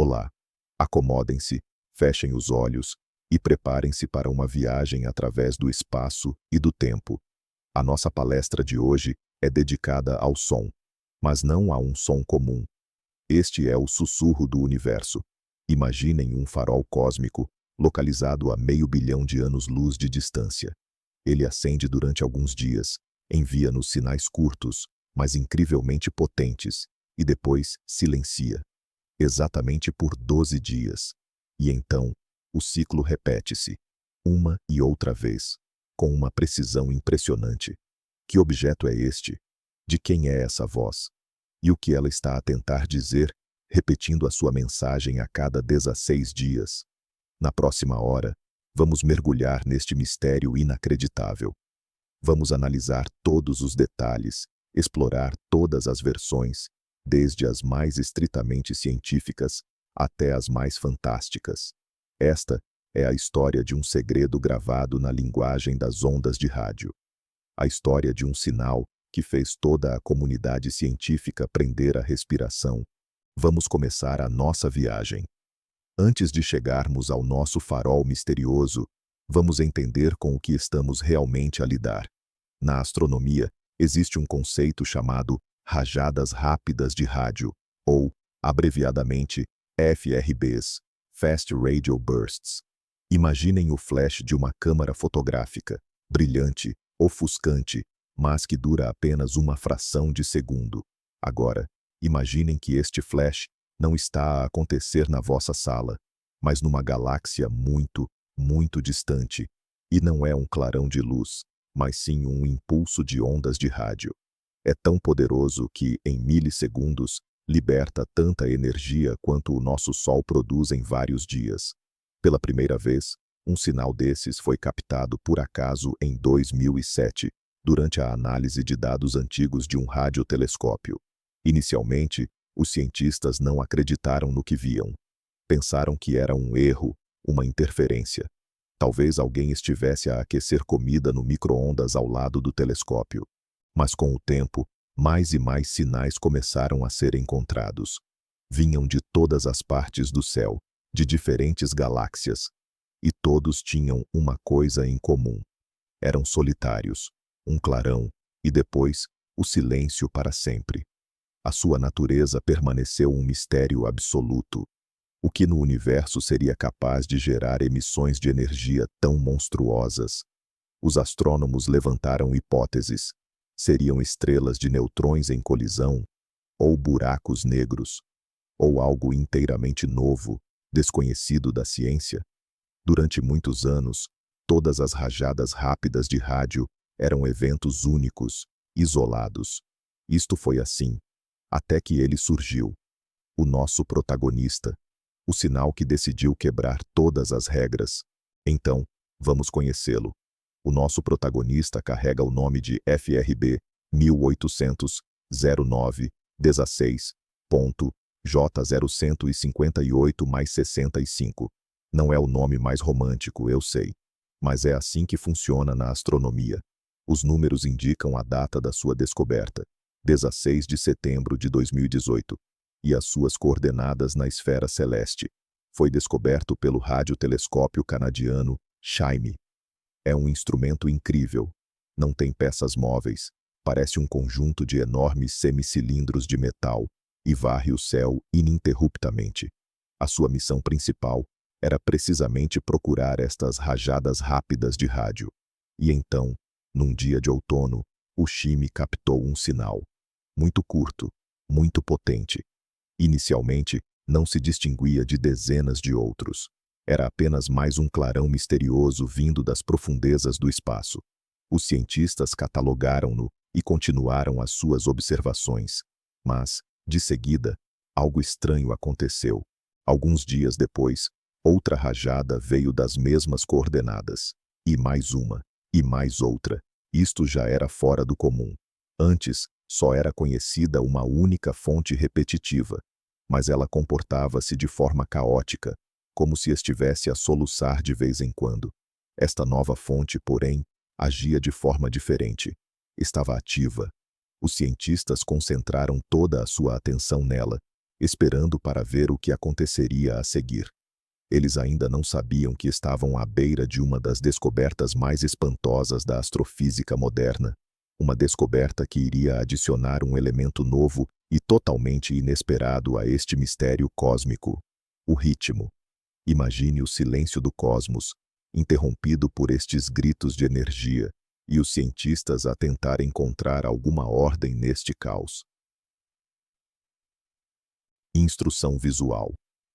Olá. Acomodem-se, fechem os olhos e preparem-se para uma viagem através do espaço e do tempo. A nossa palestra de hoje é dedicada ao som, mas não a um som comum. Este é o sussurro do universo. Imaginem um farol cósmico localizado a meio bilhão de anos-luz de distância. Ele acende durante alguns dias, envia-nos sinais curtos, mas incrivelmente potentes, e depois silencia. Exatamente por 12 dias. E então, o ciclo repete-se, uma e outra vez, com uma precisão impressionante. Que objeto é este? De quem é essa voz? E o que ela está a tentar dizer, repetindo a sua mensagem a cada 16 dias? Na próxima hora, vamos mergulhar neste mistério inacreditável. Vamos analisar todos os detalhes, explorar todas as versões, desde as mais estritamente científicas até as mais fantásticas. Esta é a história de um segredo gravado na linguagem das ondas de rádio. A história de um sinal que fez toda a comunidade científica prender a respiração. Vamos começar a nossa viagem. Antes de chegarmos ao nosso farol misterioso, vamos entender com o que estamos realmente a lidar. Na astronomia, existe um conceito chamado rajadas rápidas de rádio, ou, abreviadamente, FRBs, Fast Radio Bursts. Imaginem o flash de uma câmara fotográfica, brilhante, ofuscante, mas que dura apenas uma fração de segundo. Agora, imaginem que este flash não está a acontecer na vossa sala, mas numa galáxia muito, muito distante, e não é um clarão de luz, mas sim um impulso de ondas de rádio. É tão poderoso que, em milissegundos, liberta tanta energia quanto o nosso Sol produz em vários dias. Pela primeira vez, um sinal desses foi captado por acaso em 2007, durante a análise de dados antigos de um radiotelescópio. Inicialmente, os cientistas não acreditaram no que viam. Pensaram que era um erro, uma interferência. Talvez alguém estivesse a aquecer comida no micro-ondas ao lado do telescópio. Mas com o tempo, mais e mais sinais começaram a ser encontrados. Vinham de todas as partes do céu, de diferentes galáxias. E todos tinham uma coisa em comum. Eram solitários, um clarão, e depois, o silêncio para sempre. A sua natureza permaneceu um mistério absoluto. O que no universo seria capaz de gerar emissões de energia tão monstruosas? Os astrônomos levantaram hipóteses. Seriam estrelas de neutrões em colisão, ou buracos negros, ou algo inteiramente novo, desconhecido da ciência? Durante muitos anos, todas as rajadas rápidas de rádio eram eventos únicos, isolados. Isto foi assim, até que ele surgiu. O nosso protagonista. O sinal que decidiu quebrar todas as regras. Então, vamos conhecê-lo. O nosso protagonista carrega o nome de FRB 1800-09-16.J0158+65. Não é o nome mais romântico, eu sei. Mas é assim que funciona na astronomia. Os números indicam a data da sua descoberta, 16 de setembro de 2018, e as suas coordenadas na esfera celeste. Foi descoberto pelo radiotelescópio canadiano CHIME. É um instrumento incrível. Não tem peças móveis, parece um conjunto de enormes semicilindros de metal e varre o céu ininterruptamente. A sua missão principal era precisamente procurar estas rajadas rápidas de rádio. E então, num dia de outono, o CHIME captou um sinal. Muito curto, muito potente. Inicialmente, não se distinguia de dezenas de outros. Era apenas mais um clarão misterioso vindo das profundezas do espaço. Os cientistas catalogaram-no e continuaram as suas observações. Mas, de seguida, algo estranho aconteceu. Alguns dias depois, outra rajada veio das mesmas coordenadas. E mais uma, e mais outra. Isto já era fora do comum. Antes, só era conhecida uma única fonte repetitiva, mas ela comportava-se de forma caótica, como se estivesse a soluçar de vez em quando. Esta nova fonte, porém, agia de forma diferente. Estava ativa. Os cientistas concentraram toda a sua atenção nela, esperando para ver o que aconteceria a seguir. Eles ainda não sabiam que estavam à beira de uma das descobertas mais espantosas da astrofísica moderna, uma descoberta que iria adicionar um elemento novo e totalmente inesperado a este mistério cósmico: o ritmo. Imagine o silêncio do cosmos, interrompido por estes gritos de energia, e os cientistas a tentar encontrar alguma ordem neste caos. Instrução visual.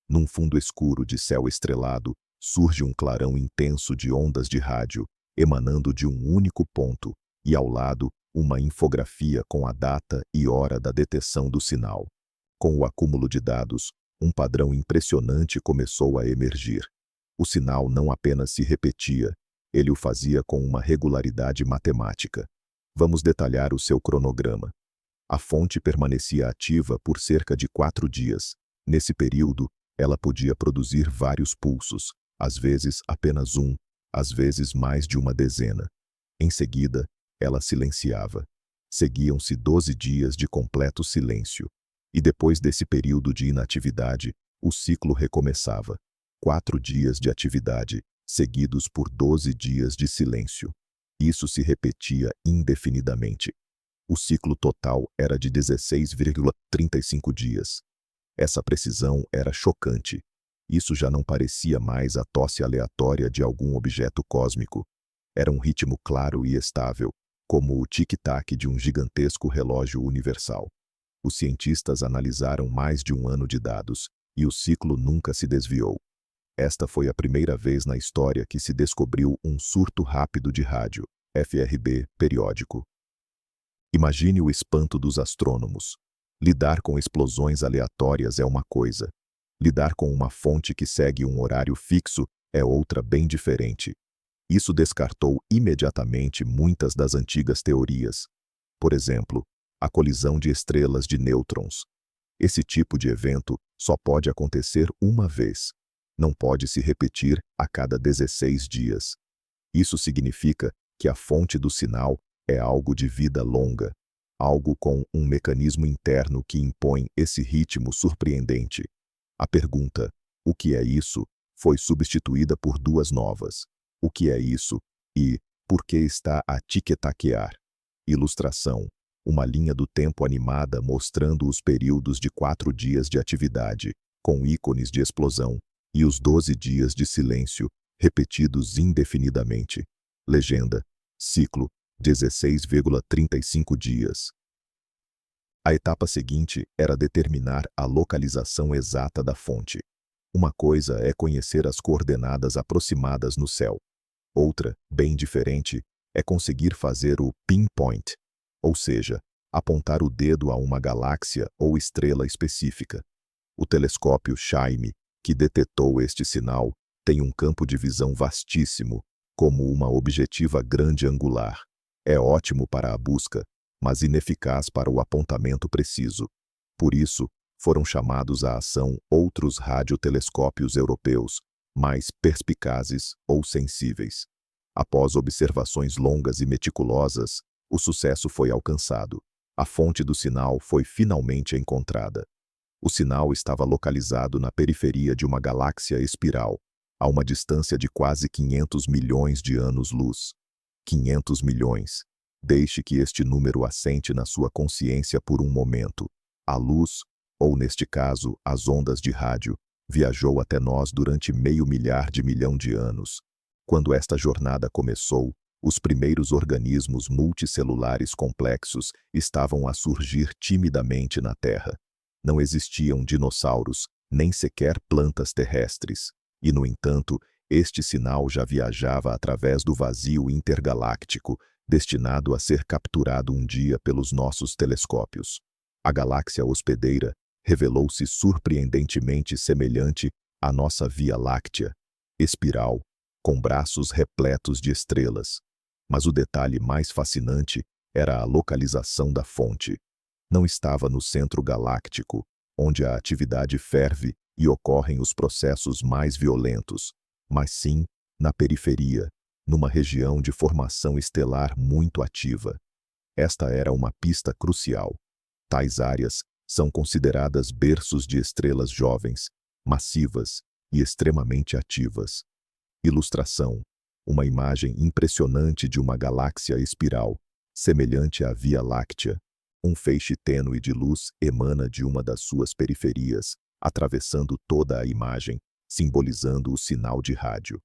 Num fundo escuro de céu estrelado, surge um clarão intenso de ondas de rádio, emanando de um único ponto, e ao lado, uma infografia com a data e hora da detecção do sinal. Com o acúmulo de dados, um padrão impressionante começou a emergir. O sinal não apenas se repetia, ele o fazia com uma regularidade matemática. Vamos detalhar o seu cronograma. A fonte permanecia ativa por cerca de 4 dias. Nesse período, ela podia produzir vários pulsos, às vezes apenas um, às vezes mais de uma dezena. Em seguida, ela silenciava. Seguiam-se 12 dias de completo silêncio. E depois desse período de inatividade, o ciclo recomeçava. 4 dias de atividade, seguidos por 12 dias de silêncio. Isso se repetia indefinidamente. O ciclo total era de 16,35 dias. Essa precisão era chocante. Isso já não parecia mais a tosse aleatória de algum objeto cósmico. Era um ritmo claro e estável, como o tic-tac de um gigantesco relógio universal. Os cientistas analisaram mais de um ano de dados, e o ciclo nunca se desviou. Esta foi a primeira vez na história que se descobriu um surto rápido de rádio, FRB, periódico. Imagine o espanto dos astrônomos. Lidar com explosões aleatórias é uma coisa. Lidar com uma fonte que segue um horário fixo é outra bem diferente. Isso descartou imediatamente muitas das antigas teorias. Por exemplo, a colisão de estrelas de nêutrons. Esse tipo de evento só pode acontecer uma vez. Não pode se repetir a cada 16 dias. Isso significa que a fonte do sinal é algo de vida longa, algo com um mecanismo interno que impõe esse ritmo surpreendente. A pergunta, o que é isso, foi substituída por duas novas. O que é isso e por que está a tic-taquear? Ilustração. Uma linha do tempo animada mostrando os períodos de 4 dias de atividade, com ícones de explosão, e os 12 dias de silêncio, repetidos indefinidamente. Legenda. Ciclo. 16,35 dias. A etapa seguinte era determinar a localização exata da fonte. Uma coisa é conhecer as coordenadas aproximadas no céu. Outra, bem diferente, é conseguir fazer o pinpoint, ou seja, apontar o dedo a uma galáxia ou estrela específica. O telescópio Chaime, que detectou este sinal, tem um campo de visão vastíssimo, como uma objetiva grande angular. É ótimo para a busca, mas ineficaz para o apontamento preciso. Por isso, foram chamados à ação outros radiotelescópios europeus, mais perspicazes ou sensíveis. Após observações longas e meticulosas, o sucesso foi alcançado. A fonte do sinal foi finalmente encontrada. O sinal estava localizado na periferia de uma galáxia espiral, a uma distância de quase 500 milhões de anos-luz. 500 milhões. Deixe que este número assente na sua consciência por um momento. A luz, ou neste caso, as ondas de rádio, viajou até nós durante meio milhar de milhão de anos. Quando esta jornada começou, os primeiros organismos multicelulares complexos estavam a surgir timidamente na Terra. Não existiam dinossauros, nem sequer plantas terrestres. E, no entanto, este sinal já viajava através do vazio intergaláctico, destinado a ser capturado um dia pelos nossos telescópios. A galáxia hospedeira revelou-se surpreendentemente semelhante à nossa Via Láctea, espiral, com braços repletos de estrelas. Mas o detalhe mais fascinante era a localização da fonte. Não estava no centro galáctico, onde a atividade ferve e ocorrem os processos mais violentos, mas sim na periferia, numa região de formação estelar muito ativa. Esta era uma pista crucial. Tais áreas São consideradas berços de estrelas jovens, massivas e extremamente ativas. Ilustração: uma imagem impressionante de uma galáxia espiral, semelhante à Via Láctea. Um feixe tênue de luz emana de uma das suas periferias, atravessando toda a imagem, simbolizando o sinal de rádio.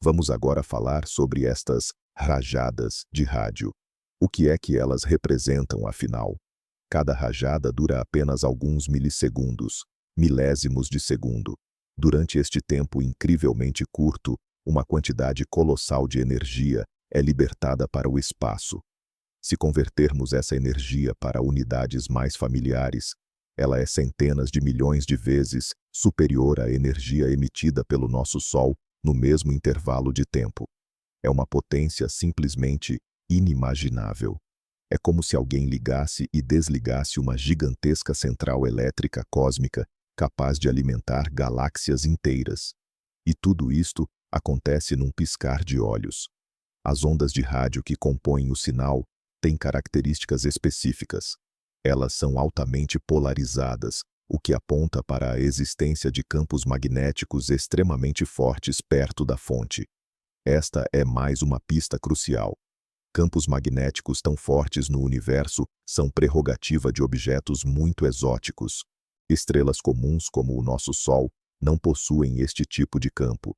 Vamos agora falar sobre estas rajadas de rádio. O que é que elas representam, afinal? Cada rajada dura apenas alguns milissegundos, milésimos de segundo. Durante este tempo incrivelmente curto, uma quantidade colossal de energia é libertada para o espaço. Se convertermos essa energia para unidades mais familiares, ela é centenas de milhões de vezes superior à energia emitida pelo nosso Sol no mesmo intervalo de tempo. É uma potência simplesmente inimaginável. É como se alguém ligasse e desligasse uma gigantesca central elétrica cósmica capaz de alimentar galáxias inteiras. E tudo isto acontece num piscar de olhos. As ondas de rádio que compõem o sinal têm características específicas. Elas são altamente polarizadas, o que aponta para a existência de campos magnéticos extremamente fortes perto da fonte. Esta é mais uma pista crucial. Campos magnéticos tão fortes no universo são prerrogativa de objetos muito exóticos. Estrelas comuns como o nosso Sol não possuem este tipo de campo.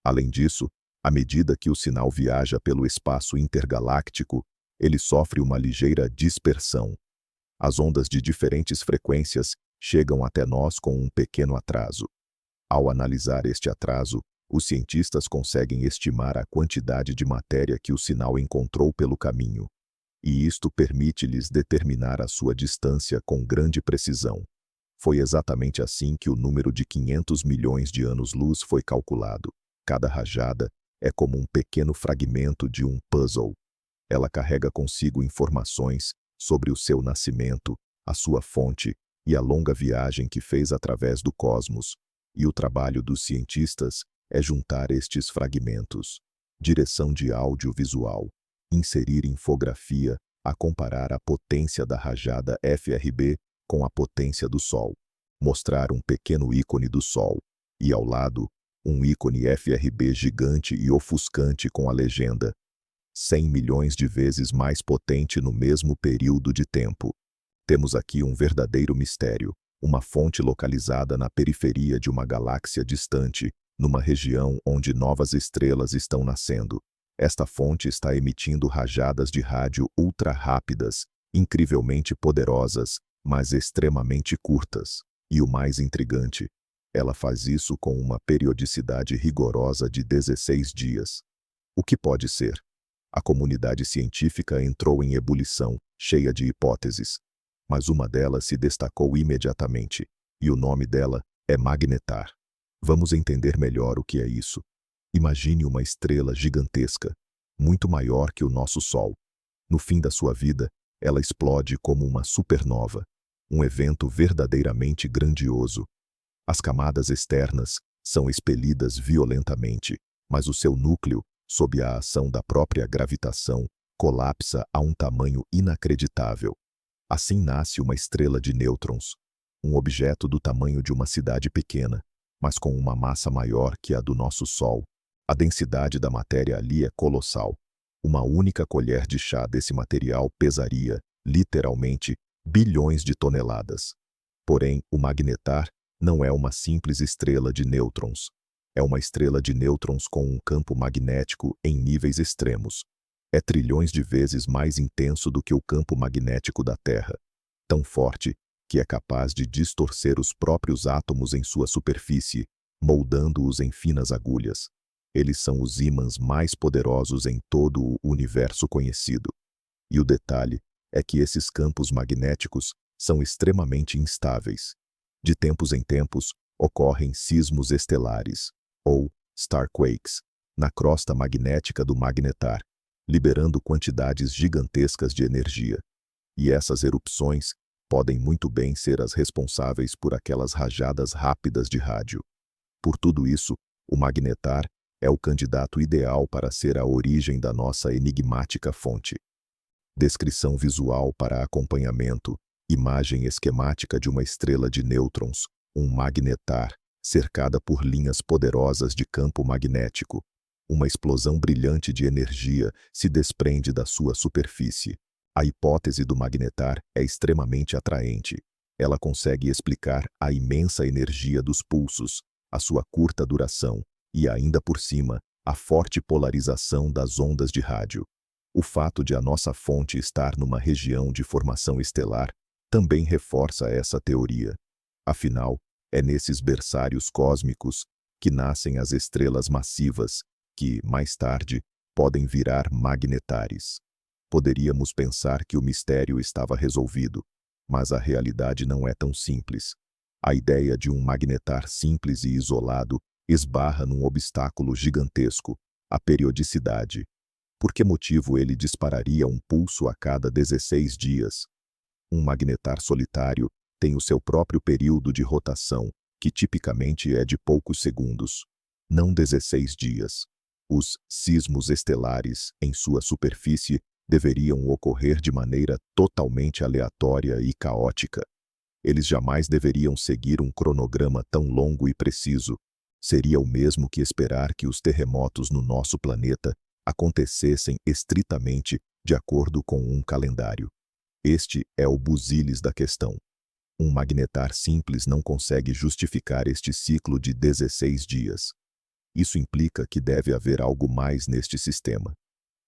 Além disso, à medida que o sinal viaja pelo espaço intergaláctico, ele sofre uma ligeira dispersão. As ondas de diferentes frequências chegam até nós com um pequeno atraso. Ao analisar este atraso, os cientistas conseguem estimar a quantidade de matéria que o sinal encontrou pelo caminho. E isto permite-lhes determinar a sua distância com grande precisão. Foi exatamente assim que o número de 500 milhões de anos-luz foi calculado. Cada rajada é como um pequeno fragmento de um puzzle. Ela carrega consigo informações sobre o seu nascimento, a sua fonte e a longa viagem que fez através do cosmos. E o trabalho dos cientistas é juntar estes fragmentos. Direção de audiovisual. Inserir infografia a comparar a potência da rajada FRB com a potência do Sol. Mostrar um pequeno ícone do Sol. E ao lado, um ícone FRB gigante e ofuscante com a legenda 100 milhões de vezes mais potente no mesmo período de tempo. Temos aqui um verdadeiro mistério, uma fonte localizada na periferia de uma galáxia distante, numa região onde novas estrelas estão nascendo. Esta fonte está emitindo rajadas de rádio ultra rápidas, incrivelmente poderosas, mas extremamente curtas. E o mais intrigante, ela faz isso com uma periodicidade rigorosa de 16 dias. O que pode ser? A comunidade científica entrou em ebulição, cheia de hipóteses. Mas uma delas se destacou imediatamente, e o nome dela é Magnetar. Vamos entender melhor o que é isso. Imagine uma estrela gigantesca, muito maior que o nosso Sol. No fim da sua vida, ela explode como uma supernova, um evento verdadeiramente grandioso. As camadas externas são expelidas violentamente, mas o seu núcleo, sob a ação da própria gravitação, colapsa a um tamanho inacreditável. Assim nasce uma estrela de nêutrons, um objeto do tamanho de uma cidade pequena, mas com uma massa maior que a do nosso Sol. A densidade da matéria ali é colossal. Uma única colher de chá desse material pesaria, literalmente, bilhões de toneladas. Porém, o Magnetar não é uma simples estrela de nêutrons. É uma estrela de nêutrons com um campo magnético em níveis extremos. É trilhões de vezes mais intenso do que o campo magnético da Terra. Tão forte que é capaz de distorcer os próprios átomos em sua superfície, moldando-os em finas agulhas. Eles são os ímãs mais poderosos em todo o universo conhecido. E o detalhe é que esses campos magnéticos são extremamente instáveis. De tempos em tempos, ocorrem sismos estelares, ou starquakes, na crosta magnética do Magnetar, liberando quantidades gigantescas de energia. E essas erupções podem muito bem ser as responsáveis por aquelas rajadas rápidas de rádio. Por tudo isso, o Magnetar é o candidato ideal para ser a origem da nossa enigmática fonte. Descrição visual para acompanhamento. Imagem esquemática de uma estrela de nêutrons, um magnetar, cercada por linhas poderosas de campo magnético. Uma explosão brilhante de energia se desprende da sua superfície. A hipótese do magnetar é extremamente atraente. Ela consegue explicar a imensa energia dos pulsos, a sua curta duração e, ainda por cima, a forte polarização das ondas de rádio. O fato de a nossa fonte estar numa região de formação estelar também reforça essa teoria. Afinal, é nesses berçários cósmicos que nascem as estrelas massivas, que, mais tarde, podem virar magnetares. Poderíamos pensar que o mistério estava resolvido, mas a realidade não é tão simples. A ideia de um magnetar simples e isolado esbarra num obstáculo gigantesco, a periodicidade. Por que motivo ele dispararia um pulso a cada 16 dias? Um magnetar solitário tem o seu próprio período de rotação, que tipicamente é de poucos segundos, não 16 dias. Os sismos estelares em sua superfície deveriam ocorrer de maneira totalmente aleatória e caótica. Eles jamais deveriam seguir um cronograma tão longo e preciso. Seria o mesmo que esperar que os terremotos no nosso planeta acontecessem estritamente de acordo com um calendário. Este é o busilis da questão. Um magnetar simples não consegue justificar este ciclo de 16 dias. Isso implica que deve haver algo mais neste sistema.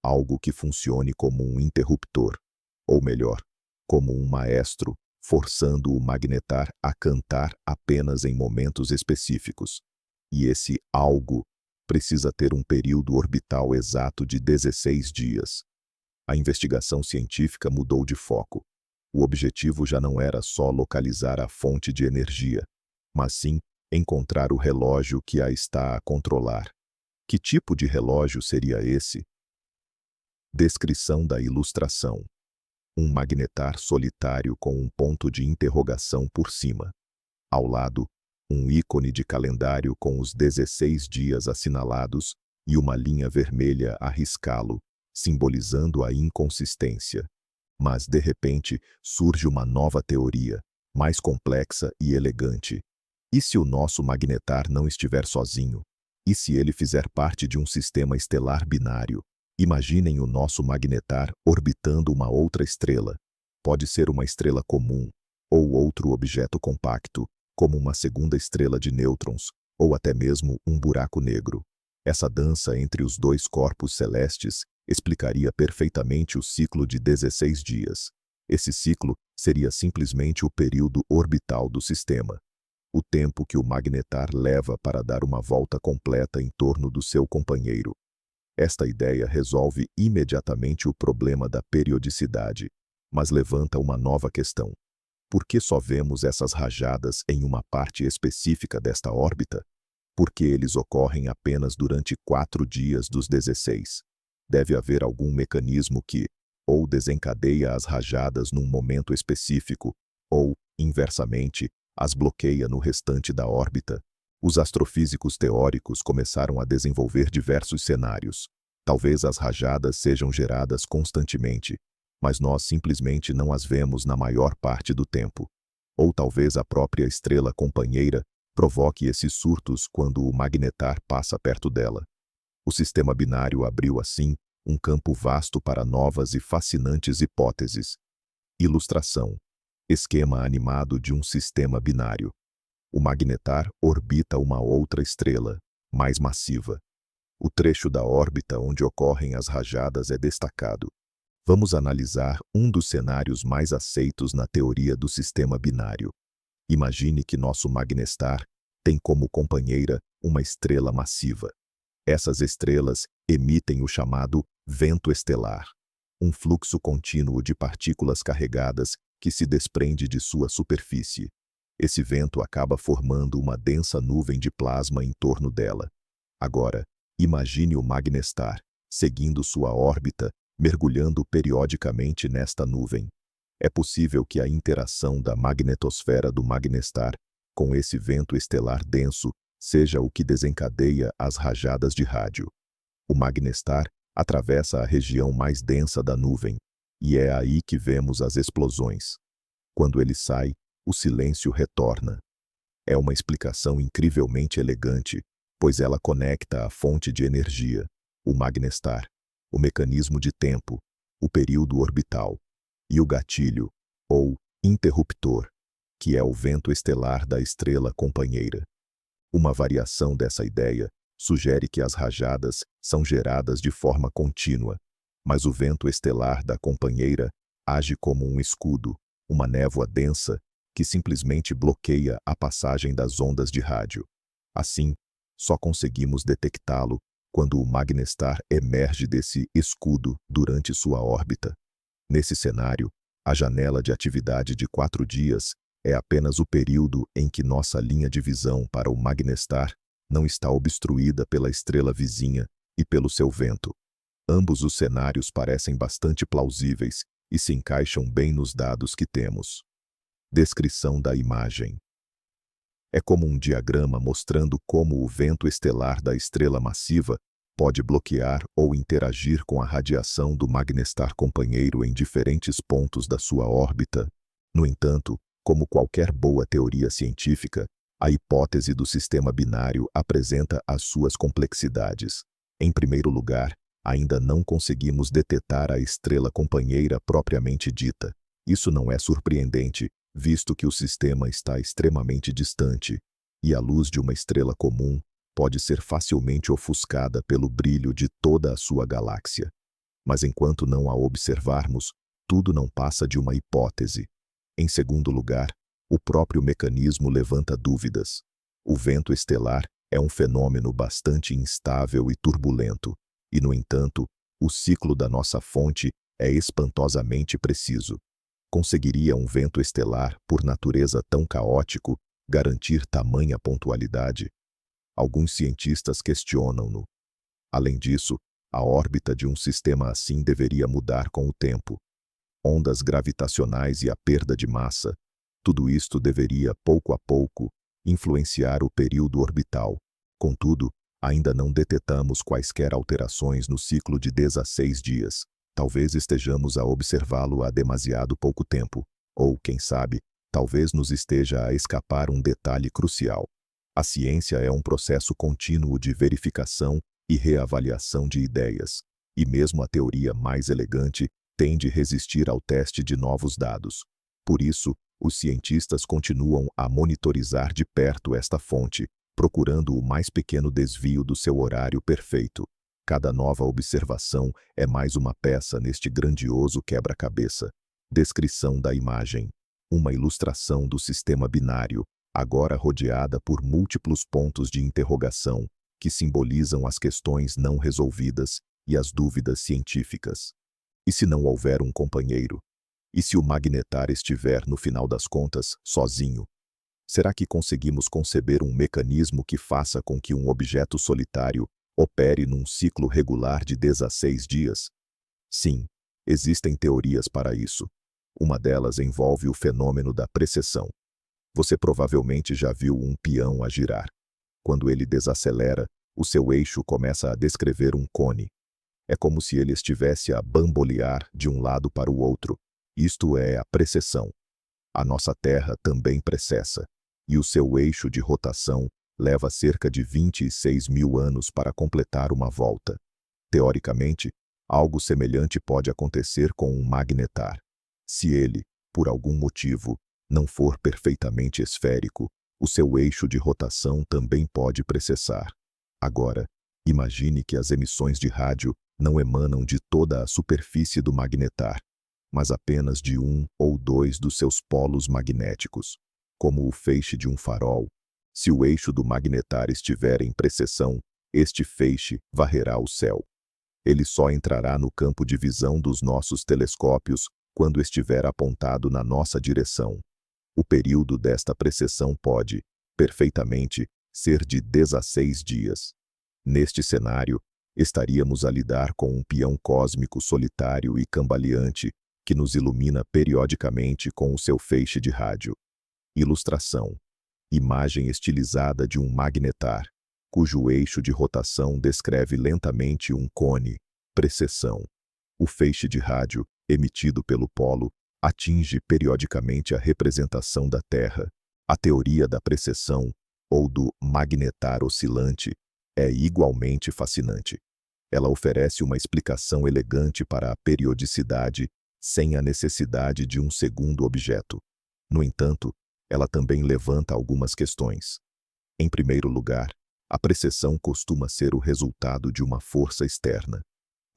Algo que funcione como um interruptor, ou melhor, como um maestro, forçando o magnetar a cantar apenas em momentos específicos. E esse algo precisa ter um período orbital exato de 16 dias. A investigação científica mudou de foco. O objetivo já não era só localizar a fonte de energia, mas sim encontrar o relógio que a está a controlar. Que tipo de relógio seria esse? Descrição da ilustração. Um magnetar solitário com um ponto de interrogação por cima. Ao lado, um ícone de calendário com os 16 dias assinalados e uma linha vermelha a riscá-lo, simbolizando a inconsistência. Mas, de repente, surge uma nova teoria, mais complexa e elegante. E se o nosso magnetar não estiver sozinho? E se ele fizer parte de um sistema estelar binário? Imaginem o nosso magnetar orbitando uma outra estrela. Pode ser uma estrela comum, ou outro objeto compacto, como uma segunda estrela de nêutrons, ou até mesmo um buraco negro. Essa dança entre os dois corpos celestes explicaria perfeitamente o ciclo de 16 dias. Esse ciclo seria simplesmente o período orbital do sistema. O tempo que o magnetar leva para dar uma volta completa em torno do seu companheiro. Esta ideia resolve imediatamente o problema da periodicidade, mas levanta uma nova questão. Por que só vemos essas rajadas em uma parte específica desta órbita? Por que eles ocorrem apenas durante 4 dias dos 16? Deve haver algum mecanismo que, ou desencadeia as rajadas num momento específico, ou, inversamente, as bloqueia no restante da órbita. Os astrofísicos teóricos começaram a desenvolver diversos cenários. Talvez as rajadas sejam geradas constantemente, mas nós simplesmente não as vemos na maior parte do tempo. Ou talvez a própria estrela companheira provoque esses surtos quando o magnetar passa perto dela. O sistema binário abriu, assim, um campo vasto para novas e fascinantes hipóteses. Ilustração. Esquema animado de um sistema binário. O magnetar orbita uma outra estrela, mais massiva. O trecho da órbita onde ocorrem as rajadas é destacado. Vamos analisar um dos cenários mais aceitos na teoria do sistema binário. Imagine que nosso magnestar tem como companheira uma estrela massiva. Essas estrelas emitem o chamado vento estelar, um fluxo contínuo de partículas carregadas que se desprende de sua superfície. Esse vento acaba formando uma densa nuvem de plasma em torno dela. Agora, imagine o magnestar, seguindo sua órbita, mergulhando periodicamente nesta nuvem. É possível que a interação da magnetosfera do magnestar com esse vento estelar denso seja o que desencadeia as rajadas de rádio. O magnestar atravessa a região mais densa da nuvem, e é aí que vemos as explosões. Quando ele sai, o silêncio retorna. É uma explicação incrivelmente elegante, pois ela conecta a fonte de energia, o magnestar, o mecanismo de tempo, o período orbital, e o gatilho, ou interruptor, que é o vento estelar da estrela companheira. Uma variação dessa ideia sugere que as rajadas são geradas de forma contínua, mas o vento estelar da companheira age como um escudo, uma névoa densa que simplesmente bloqueia a passagem das ondas de rádio. Assim, só conseguimos detectá-lo quando o magnestar emerge desse escudo durante sua órbita. Nesse cenário, a janela de atividade de 4 dias é apenas o período em que nossa linha de visão para o magnestar não está obstruída pela estrela vizinha e pelo seu vento. Ambos os cenários parecem bastante plausíveis e se encaixam bem nos dados que temos. Descrição da imagem. É como um diagrama mostrando como o vento estelar da estrela massiva pode bloquear ou interagir com a radiação do magnestar companheiro em diferentes pontos da sua órbita. No entanto, como qualquer boa teoria científica, a hipótese do sistema binário apresenta as suas complexidades. Em primeiro lugar, ainda não conseguimos detectar a estrela companheira propriamente dita. Isso não é surpreendente, visto que o sistema está extremamente distante, e a luz de uma estrela comum pode ser facilmente ofuscada pelo brilho de toda a sua galáxia. Mas enquanto não a observarmos, tudo não passa de uma hipótese. Em segundo lugar, o próprio mecanismo levanta dúvidas. O vento estelar é um fenômeno bastante instável e turbulento, e, no entanto, o ciclo da nossa fonte é espantosamente preciso. Conseguiria um vento estelar, por natureza tão caótico, garantir tamanha pontualidade? Alguns cientistas questionam-no. Além disso, a órbita de um sistema assim deveria mudar com o tempo. Ondas gravitacionais e a perda de massa, tudo isto deveria, pouco a pouco, influenciar o período orbital. Contudo, ainda não detectamos quaisquer alterações no ciclo de 16 dias. Talvez estejamos a observá-lo há demasiado pouco tempo, ou, quem sabe, talvez nos esteja a escapar um detalhe crucial. A ciência é um processo contínuo de verificação e reavaliação de ideias, e mesmo a teoria mais elegante tende a resistir ao teste de novos dados. Por isso, os cientistas continuam a monitorizar de perto esta fonte, procurando o mais pequeno desvio do seu horário perfeito. Cada nova observação é mais uma peça neste grandioso quebra-cabeça. Descrição da imagem. Uma ilustração do sistema binário, agora rodeada por múltiplos pontos de interrogação, que simbolizam as questões não resolvidas e as dúvidas científicas. E se não houver um companheiro? E se o magnetar estiver, no final das contas, sozinho? Será que conseguimos conceber um mecanismo que faça com que um objeto solitário opere num ciclo regular de 16 dias? Sim, existem teorias para isso. Uma delas envolve o fenômeno da precessão. Você provavelmente já viu um peão a girar. Quando ele desacelera, o seu eixo começa a descrever um cone. É como se ele estivesse a bambolear de um lado para o outro. Isto é a precessão. A nossa Terra também precessa, e o seu eixo de rotação leva cerca de 26 mil anos para completar uma volta. Teoricamente, algo semelhante pode acontecer com um magnetar. Se ele, por algum motivo, não for perfeitamente esférico, o seu eixo de rotação também pode precessar. Agora, imagine que as emissões de rádio não emanam de toda a superfície do magnetar, mas apenas de um ou dois dos seus polos magnéticos, como o feixe de um farol. Se o eixo do magnetar estiver em precessão, este feixe varrerá o céu. Ele só entrará no campo de visão dos nossos telescópios quando estiver apontado na nossa direção. O período desta precessão pode, perfeitamente, ser de 16 dias. Neste cenário, estaríamos a lidar com um peão cósmico solitário e cambaleante que nos ilumina periodicamente com o seu feixe de rádio. Ilustração. Imagem estilizada de um magnetar, cujo eixo de rotação descreve lentamente um cone, precessão. O feixe de rádio, emitido pelo polo, atinge periodicamente a representação da Terra. A teoria da precessão, ou do magnetar oscilante, é igualmente fascinante. Ela oferece uma explicação elegante para a periodicidade sem a necessidade de um segundo objeto. No entanto, ela também levanta algumas questões. Em primeiro lugar, a precessão costuma ser o resultado de uma força externa.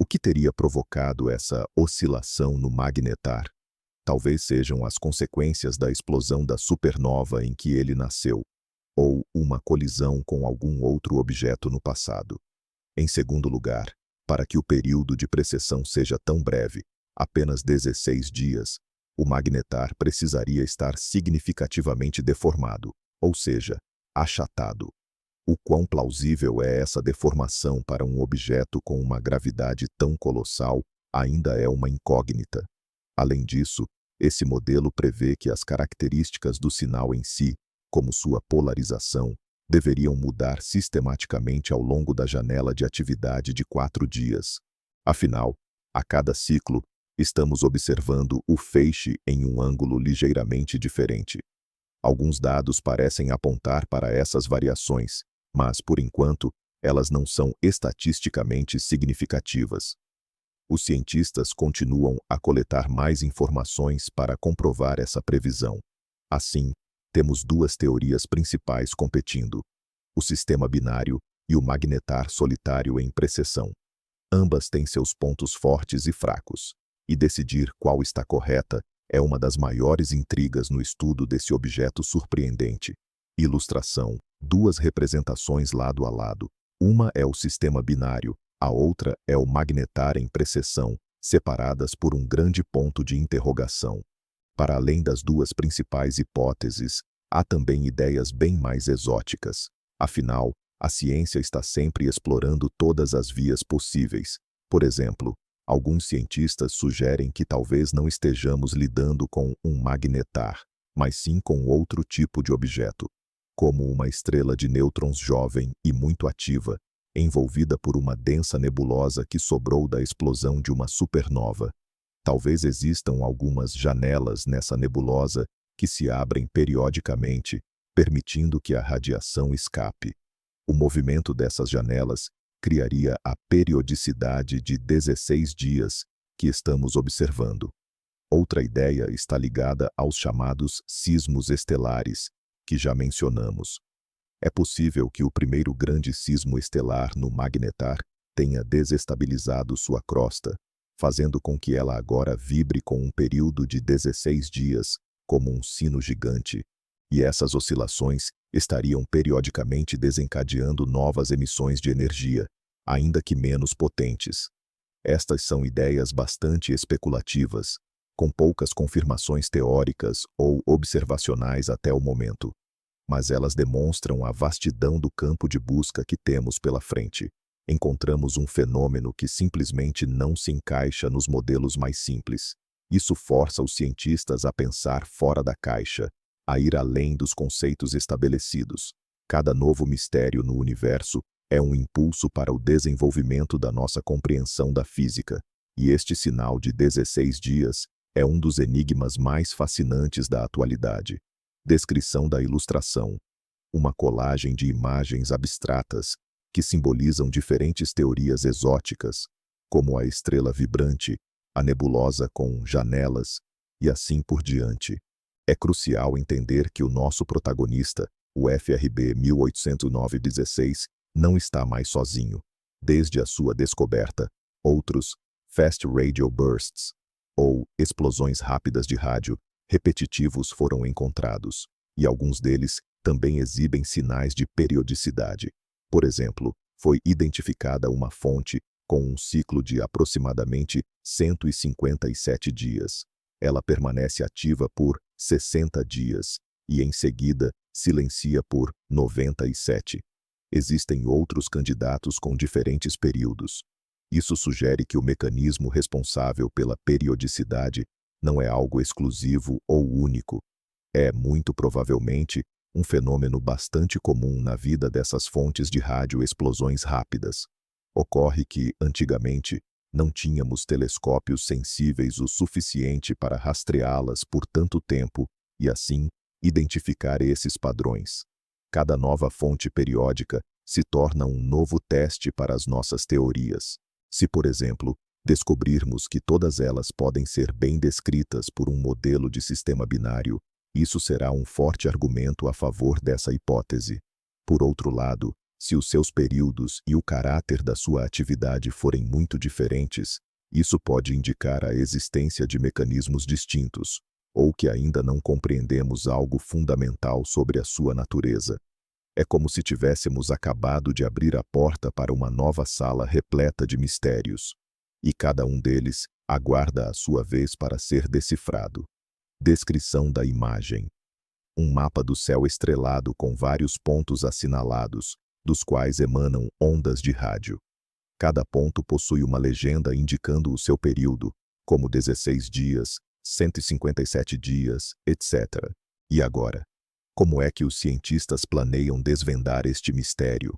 O que teria provocado essa oscilação no magnetar? Talvez sejam as consequências da explosão da supernova em que ele nasceu, ou uma colisão com algum outro objeto no passado. Em segundo lugar, para que o período de precessão seja tão breve, apenas 16 dias, o magnetar precisaria estar significativamente deformado, ou seja, achatado. O quão plausível é essa deformação para um objeto com uma gravidade tão colossal ainda é uma incógnita. Além disso, esse modelo prevê que as características do sinal em si, como sua polarização, deveriam mudar sistematicamente ao longo da janela de atividade de 4 dias. Afinal, a cada ciclo, estamos observando o feixe em um ângulo ligeiramente diferente. Alguns dados parecem apontar para essas variações, mas, por enquanto, elas não são estatisticamente significativas. Os cientistas continuam a coletar mais informações para comprovar essa previsão. Assim, temos duas teorias principais competindo: o sistema binário e o magnetar solitário em precessão. Ambas têm seus pontos fortes e fracos, e decidir qual está correta é uma das maiores intrigas no estudo desse objeto surpreendente. Ilustração: duas representações lado a lado. Uma é o sistema binário, a outra é o magnetar em precessão, separadas por um grande ponto de interrogação. Para além das duas principais hipóteses, há também ideias bem mais exóticas. Afinal, a ciência está sempre explorando todas as vias possíveis. Por exemplo, alguns cientistas sugerem que talvez não estejamos lidando com um magnetar, mas sim com outro tipo de objeto, como uma estrela de nêutrons jovem e muito ativa, envolvida por uma densa nebulosa que sobrou da explosão de uma supernova. Talvez existam algumas janelas nessa nebulosa que se abrem periodicamente, permitindo que a radiação escape. O movimento dessas janelas criaria a periodicidade de 16 dias que estamos observando. Outra ideia está ligada aos chamados sismos estelares, que já mencionamos. É possível que o primeiro grande sismo estelar no magnetar tenha desestabilizado sua crosta, fazendo com que ela agora vibre com um período de 16 dias, como um sino gigante, e essas oscilações estariam periodicamente desencadeando novas emissões de energia, ainda que menos potentes. Estas são ideias bastante especulativas, com poucas confirmações teóricas ou observacionais até o momento, mas elas demonstram a vastidão do campo de busca que temos pela frente. Encontramos um fenômeno que simplesmente não se encaixa nos modelos mais simples. Isso força os cientistas a pensar fora da caixa, a ir além dos conceitos estabelecidos. Cada novo mistério no universo é um impulso para o desenvolvimento da nossa compreensão da física, e este sinal de 16 dias é um dos enigmas mais fascinantes da atualidade. Descrição da ilustração: uma colagem de imagens abstratas que simbolizam diferentes teorias exóticas, como a estrela vibrante, a nebulosa com janelas, e assim por diante. É crucial entender que o nosso protagonista, o FRB 1809-16, não está mais sozinho. Desde a sua descoberta, outros Fast Radio Bursts, ou explosões rápidas de rádio, repetitivos foram encontrados, e alguns deles também exibem sinais de periodicidade. Por exemplo, foi identificada uma fonte com um ciclo de aproximadamente 157 dias. Ela permanece ativa por 60 dias e, em seguida, silencia por 97. Existem outros candidatos com diferentes períodos. Isso sugere que o mecanismo responsável pela periodicidade não é algo exclusivo ou único. É, muito provavelmente, um fenômeno bastante comum na vida dessas fontes de rádio explosões rápidas. Ocorre que, antigamente, Não tínhamos telescópios sensíveis o suficiente para rastreá-las por tanto tempo e, assim, identificar esses padrões. Cada nova fonte periódica se torna um novo teste para as nossas teorias. Se, por exemplo, descobrirmos que todas elas podem ser bem descritas por um modelo de sistema binário, isso será um forte argumento a favor dessa hipótese. Por outro lado, se os seus períodos e o caráter da sua atividade forem muito diferentes, isso pode indicar a existência de mecanismos distintos, ou que ainda não compreendemos algo fundamental sobre a sua natureza. É como se tivéssemos acabado de abrir a porta para uma nova sala repleta de mistérios, e cada um deles aguarda a sua vez para ser decifrado. Descrição da imagem. Um mapa do céu estrelado com vários pontos assinalados, dos quais emanam ondas de rádio. Cada ponto possui uma legenda indicando o seu período, como 16 dias, 157 dias, etc. E agora? Como é que os cientistas planeiam desvendar este mistério?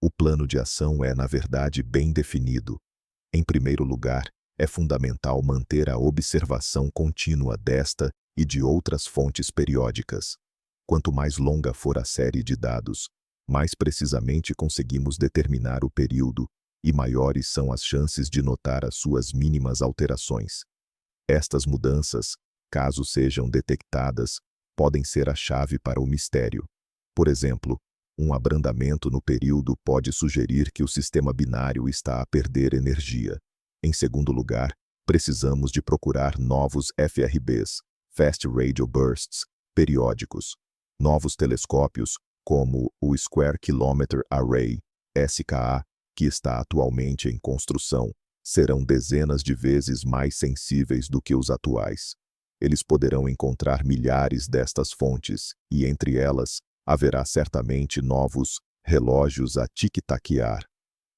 O plano de ação é, na verdade, bem definido. Em primeiro lugar, é fundamental manter a observação contínua desta e de outras fontes periódicas. Quanto mais longa for a série de dados, mais precisamente conseguimos determinar o período e maiores são as chances de notar as suas mínimas alterações. Estas mudanças, caso sejam detectadas, podem ser a chave para o mistério. Por exemplo, um abrandamento no período pode sugerir que o sistema binário está a perder energia. Em segundo lugar, precisamos de procurar novos FRBs, Fast Radio Bursts, periódicos. Novos telescópios, como o Square Kilometre Array, SKA, que está atualmente em construção, serão dezenas de vezes mais sensíveis do que os atuais. Eles poderão encontrar milhares destas fontes, e entre elas, haverá certamente novos relógios a tic-taquear.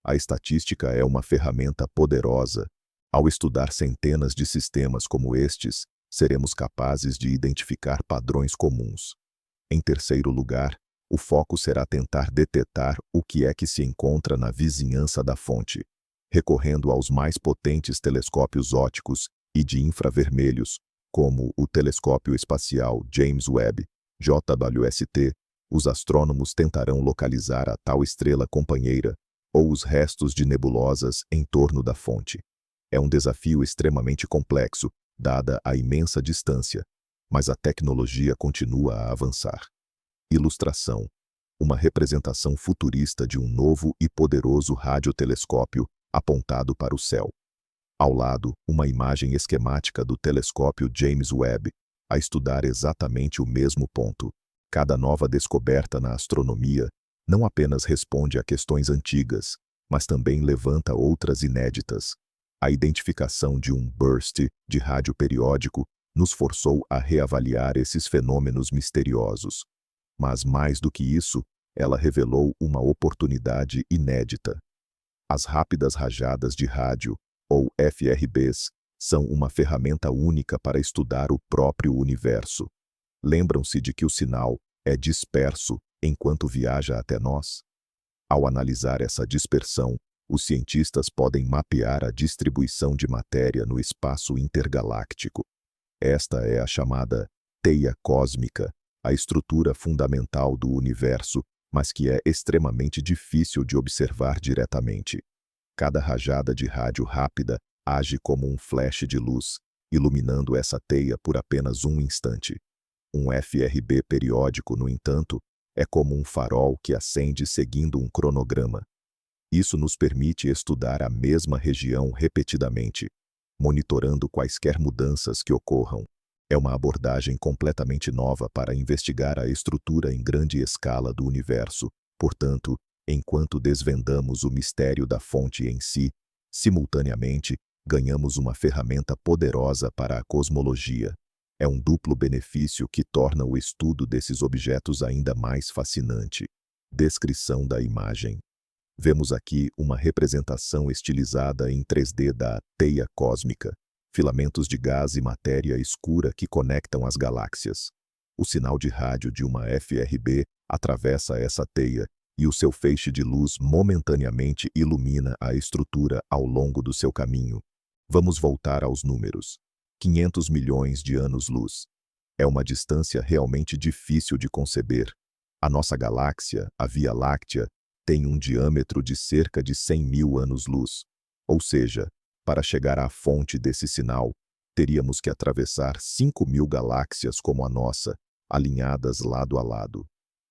A estatística é uma ferramenta poderosa. Ao estudar centenas de sistemas como estes, seremos capazes de identificar padrões comuns. Em terceiro lugar, o foco será tentar detectar o que é que se encontra na vizinhança da fonte, recorrendo aos mais potentes telescópios ópticos e de infravermelhos, como o Telescópio Espacial James Webb, JWST. Os astrônomos tentarão localizar a tal estrela companheira ou os restos de nebulosas em torno da fonte. É um desafio extremamente complexo, dada a imensa distância, mas a tecnologia continua a avançar. Ilustração. Uma representação futurista de um novo e poderoso radiotelescópio apontado para o céu. Ao lado, uma imagem esquemática do telescópio James Webb, a estudar exatamente o mesmo ponto. Cada nova descoberta na astronomia não apenas responde a questões antigas, mas também levanta outras inéditas. A identificação de um burst de rádio periódico nos forçou a reavaliar esses fenômenos misteriosos. Mas mais do que isso, ela revelou uma oportunidade inédita. As rápidas rajadas de rádio, ou FRBs, são uma ferramenta única para estudar o próprio universo. Lembram-se de que o sinal é disperso enquanto viaja até nós? Ao analisar essa dispersão, os cientistas podem mapear a distribuição de matéria no espaço intergaláctico. Esta é a chamada teia cósmica, a estrutura fundamental do universo, mas que é extremamente difícil de observar diretamente. Cada rajada de rádio rápida age como um flash de luz, iluminando essa teia por apenas um instante. Um FRB periódico, no entanto, é como um farol que acende seguindo um cronograma. Isso nos permite estudar a mesma região repetidamente, monitorando quaisquer mudanças que ocorram. É uma abordagem completamente nova para investigar a estrutura em grande escala do universo. Portanto, enquanto desvendamos o mistério da fonte em si, simultaneamente, ganhamos uma ferramenta poderosa para a cosmologia. É um duplo benefício que torna o estudo desses objetos ainda mais fascinante. Descrição da imagem. Vemos aqui uma representação estilizada em 3D da teia cósmica, filamentos de gás e matéria escura que conectam as galáxias. O sinal de rádio de uma FRB atravessa essa teia e o seu feixe de luz momentaneamente ilumina a estrutura ao longo do seu caminho. Vamos voltar aos números. 500 milhões de anos-luz. É uma distância realmente difícil de conceber. A nossa galáxia, a Via Láctea, tem um diâmetro de cerca de 100 mil anos-luz. Ou seja, para chegar à fonte desse sinal, teríamos que atravessar 5.000 galáxias como a nossa, alinhadas lado a lado.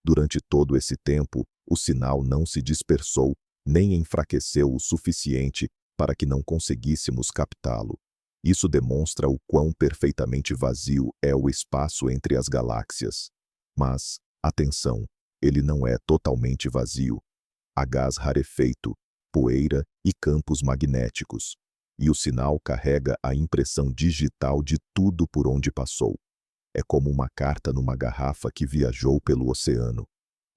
Durante todo esse tempo, o sinal não se dispersou nem enfraqueceu o suficiente para que não conseguíssemos captá-lo. Isso demonstra o quão perfeitamente vazio é o espaço entre as galáxias. Mas, atenção, ele não é totalmente vazio. Há gás rarefeito, poeira e campos magnéticos. E o sinal carrega a impressão digital de tudo por onde passou. É como uma carta numa garrafa que viajou pelo oceano.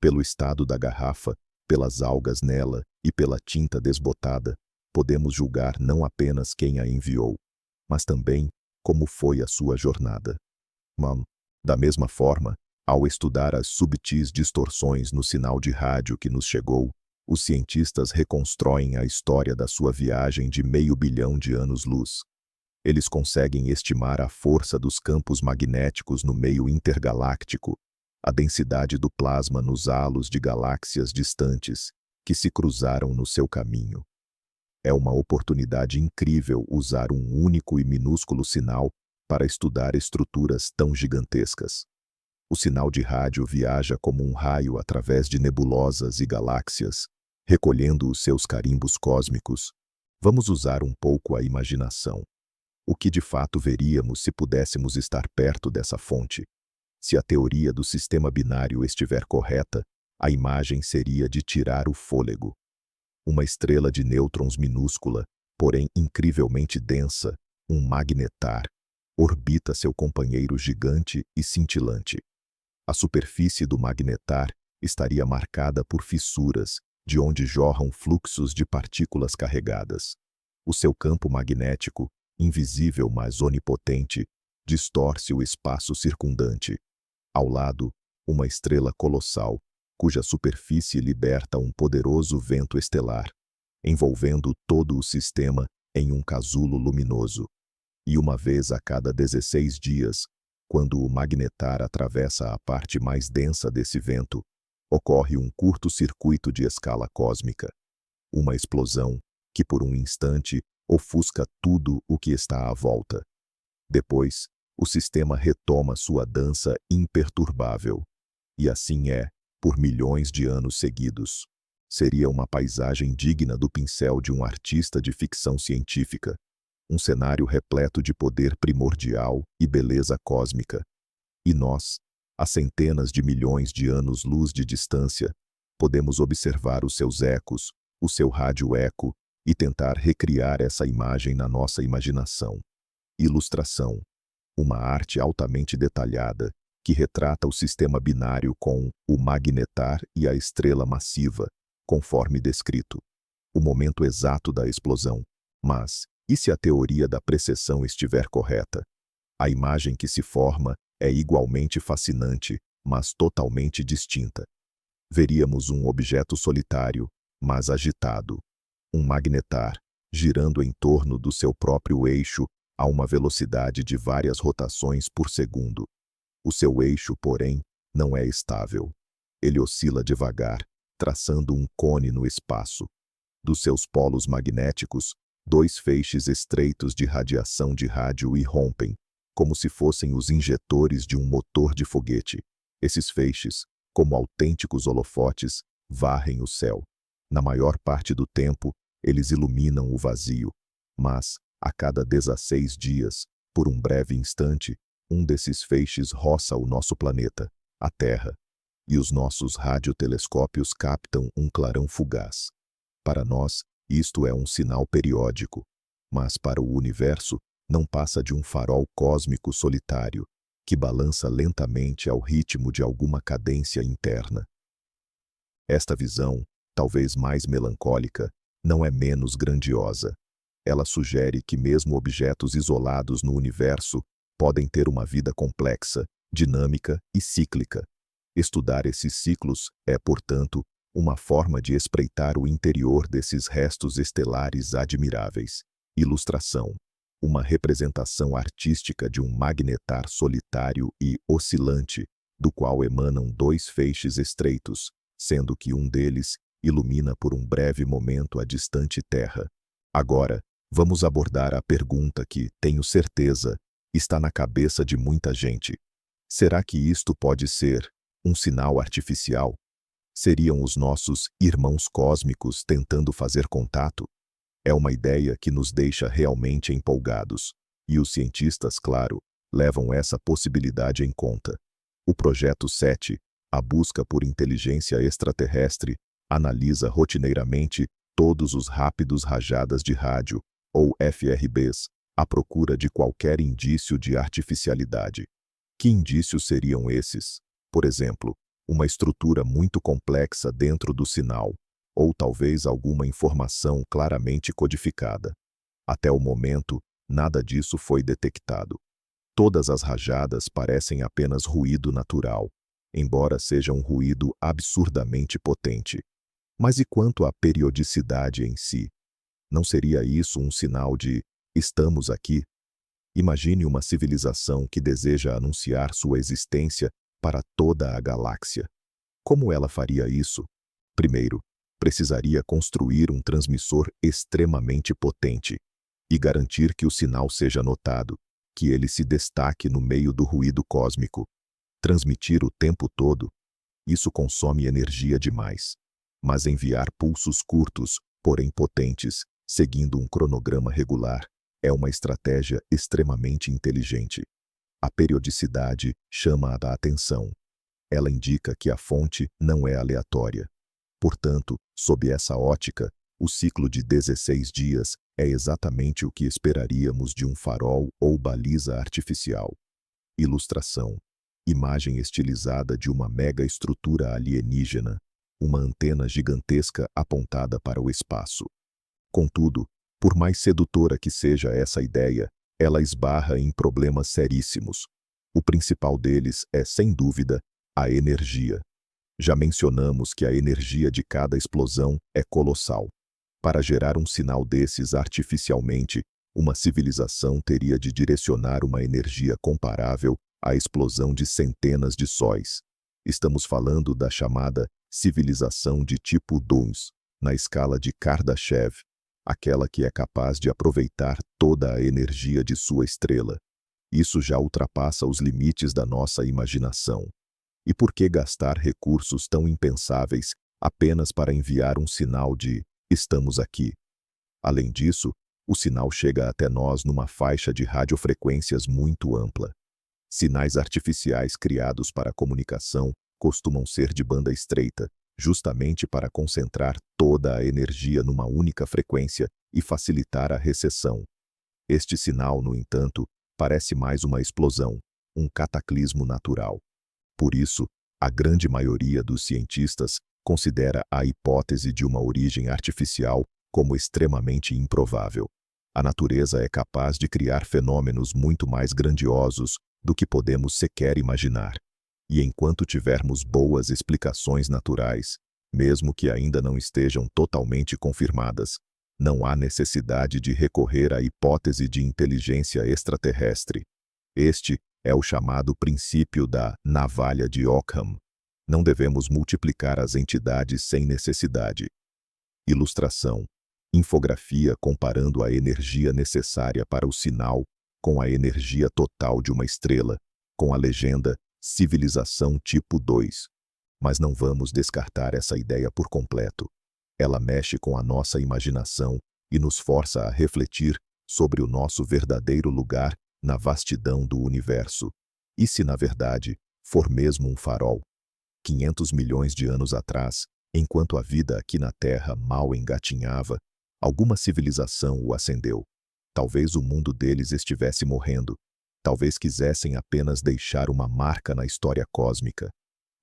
Pelo estado da garrafa, pelas algas nela e pela tinta desbotada, podemos julgar não apenas quem a enviou, mas também como foi a sua jornada. Da mesma forma, ao estudar as subtis distorções no sinal de rádio que nos chegou, os cientistas reconstroem a história da sua viagem de 500 milhões de anos-luz. Eles conseguem estimar a força dos campos magnéticos no meio intergaláctico, a densidade do plasma nos halos de galáxias distantes que se cruzaram no seu caminho. É uma oportunidade incrível usar um único e minúsculo sinal para estudar estruturas tão gigantescas. O sinal de rádio viaja como um raio através de nebulosas e galáxias, recolhendo os seus carimbos cósmicos. Vamos usar um pouco a imaginação. O que de fato veríamos se pudéssemos estar perto dessa fonte? Se a teoria do sistema binário estiver correta, a imagem seria de tirar o fôlego. Uma estrela de nêutrons minúscula, porém incrivelmente densa, um magnetar, orbita seu companheiro gigante e cintilante. A superfície do magnetar estaria marcada por fissuras, de onde jorram fluxos de partículas carregadas. O seu campo magnético, invisível mas onipotente, distorce o espaço circundante. Ao lado, uma estrela colossal, cuja superfície liberta um poderoso vento estelar, envolvendo todo o sistema em um casulo luminoso. E uma vez a cada 16 dias, quando o magnetar atravessa a parte mais densa desse vento, ocorre um curto-circuito de escala cósmica. Uma explosão que, por um instante, ofusca tudo o que está à volta. Depois, o sistema retoma sua dança imperturbável. E assim é, por milhões de anos seguidos. Seria uma paisagem digna do pincel de um artista de ficção científica. Um cenário repleto de poder primordial e beleza cósmica. E nós, a centenas de milhões de anos-luz de distância, podemos observar os seus ecos, o seu rádio-eco, e tentar recriar essa imagem na nossa imaginação. Ilustração. Uma arte altamente detalhada, que retrata o sistema binário com o magnetar e a estrela massiva, conforme descrito. O momento exato da explosão. Mas, e se a teoria da precessão estiver correta? A imagem que se forma é igualmente fascinante, mas totalmente distinta. Veríamos um objeto solitário, mas agitado. Um magnetar, girando em torno do seu próprio eixo a uma velocidade de várias rotações por segundo. O seu eixo, porém, não é estável. Ele oscila devagar, traçando um cone no espaço. Dos seus polos magnéticos, 2 feixes estreitos de radiação de rádio irrompem, como se fossem os injetores de um motor de foguete. Esses feixes, como autênticos holofotes, varrem o céu. Na maior parte do tempo, eles iluminam o vazio. Mas, a cada 16 dias, por um breve instante, um desses feixes roça o nosso planeta, a Terra, e os nossos radiotelescópios captam um clarão fugaz. Para nós, isto é um sinal periódico, mas para o universo não passa de um farol cósmico solitário, que balança lentamente ao ritmo de alguma cadência interna. Esta visão, talvez mais melancólica, não é menos grandiosa. Ela sugere que mesmo objetos isolados no universo podem ter uma vida complexa, dinâmica e cíclica. Estudar esses ciclos é, portanto, uma forma de espreitar o interior desses restos estelares admiráveis. Ilustração: uma representação artística de um magnetar solitário e oscilante, do qual emanam dois feixes estreitos, sendo que um deles ilumina por um breve momento a distante Terra. Agora, vamos abordar a pergunta que, tenho certeza, está na cabeça de muita gente. Será que isto pode ser um sinal artificial? Seriam os nossos irmãos cósmicos tentando fazer contato? É uma ideia que nos deixa realmente empolgados, e os cientistas, claro, levam essa possibilidade em conta. O Projeto 7, a busca por inteligência extraterrestre, analisa rotineiramente todos os rápidos rajadas de rádio, ou FRBs, à procura de qualquer indício de artificialidade. Que indícios seriam esses? Por exemplo, uma estrutura muito complexa dentro do sinal, ou talvez alguma informação claramente codificada. Até o momento, nada disso foi detectado. Todas as rajadas parecem apenas ruído natural, embora seja um ruído absurdamente potente. Mas e quanto à periodicidade em si? Não seria isso um sinal de "estamos aqui"? Imagine uma civilização que deseja anunciar sua existência para toda a galáxia. Como ela faria isso? Primeiro, precisaria construir um transmissor extremamente potente e garantir que o sinal seja notado, que ele se destaque no meio do ruído cósmico. Transmitir o tempo todo, isso consome energia demais. Mas enviar pulsos curtos, porém potentes, seguindo um cronograma regular, é uma estratégia extremamente inteligente. A periodicidade chama a atenção. Ela indica que a fonte não é aleatória. Portanto, sob essa ótica, o ciclo de 16 dias é exatamente o que esperaríamos de um farol ou baliza artificial. Ilustração: imagem estilizada de uma mega-estrutura alienígena, uma antena gigantesca apontada para o espaço. Contudo, por mais sedutora que seja essa ideia, ela esbarra em problemas seríssimos. O principal deles é, sem dúvida, a energia. Já mencionamos que a energia de cada explosão é colossal. Para gerar um sinal desses artificialmente, uma civilização teria de direcionar uma energia comparável à explosão de centenas de sóis. Estamos falando da chamada civilização de tipo Duns, na escala de Kardashev, aquela que é capaz de aproveitar toda a energia de sua estrela. Isso já ultrapassa os limites da nossa imaginação. E por que gastar recursos tão impensáveis apenas para enviar um sinal de "estamos aqui"? Além disso, o sinal chega até nós numa faixa de radiofrequências muito ampla. Sinais artificiais criados para comunicação costumam ser de banda estreita, justamente para concentrar toda a energia numa única frequência e facilitar a recepção. Este sinal, no entanto, parece mais uma explosão, um cataclismo natural. Por isso, a grande maioria dos cientistas considera a hipótese de uma origem artificial como extremamente improvável. A natureza é capaz de criar fenômenos muito mais grandiosos do que podemos sequer imaginar. E enquanto tivermos boas explicações naturais, mesmo que ainda não estejam totalmente confirmadas, não há necessidade de recorrer à hipótese de inteligência extraterrestre. Este é o chamado princípio da navalha de Ockham. Não devemos multiplicar as entidades sem necessidade. Ilustração: infografia comparando a energia necessária para o sinal com a energia total de uma estrela, com a legenda "Civilização tipo 2". Mas não vamos descartar essa ideia por completo. Ela mexe com a nossa imaginação e nos força a refletir sobre o nosso verdadeiro lugar na vastidão do universo. E se, na verdade, for mesmo um farol? 500 milhões de anos atrás, enquanto a vida aqui na Terra mal engatinhava, alguma civilização o acendeu. Talvez o mundo deles estivesse morrendo. Talvez quisessem apenas deixar uma marca na história cósmica.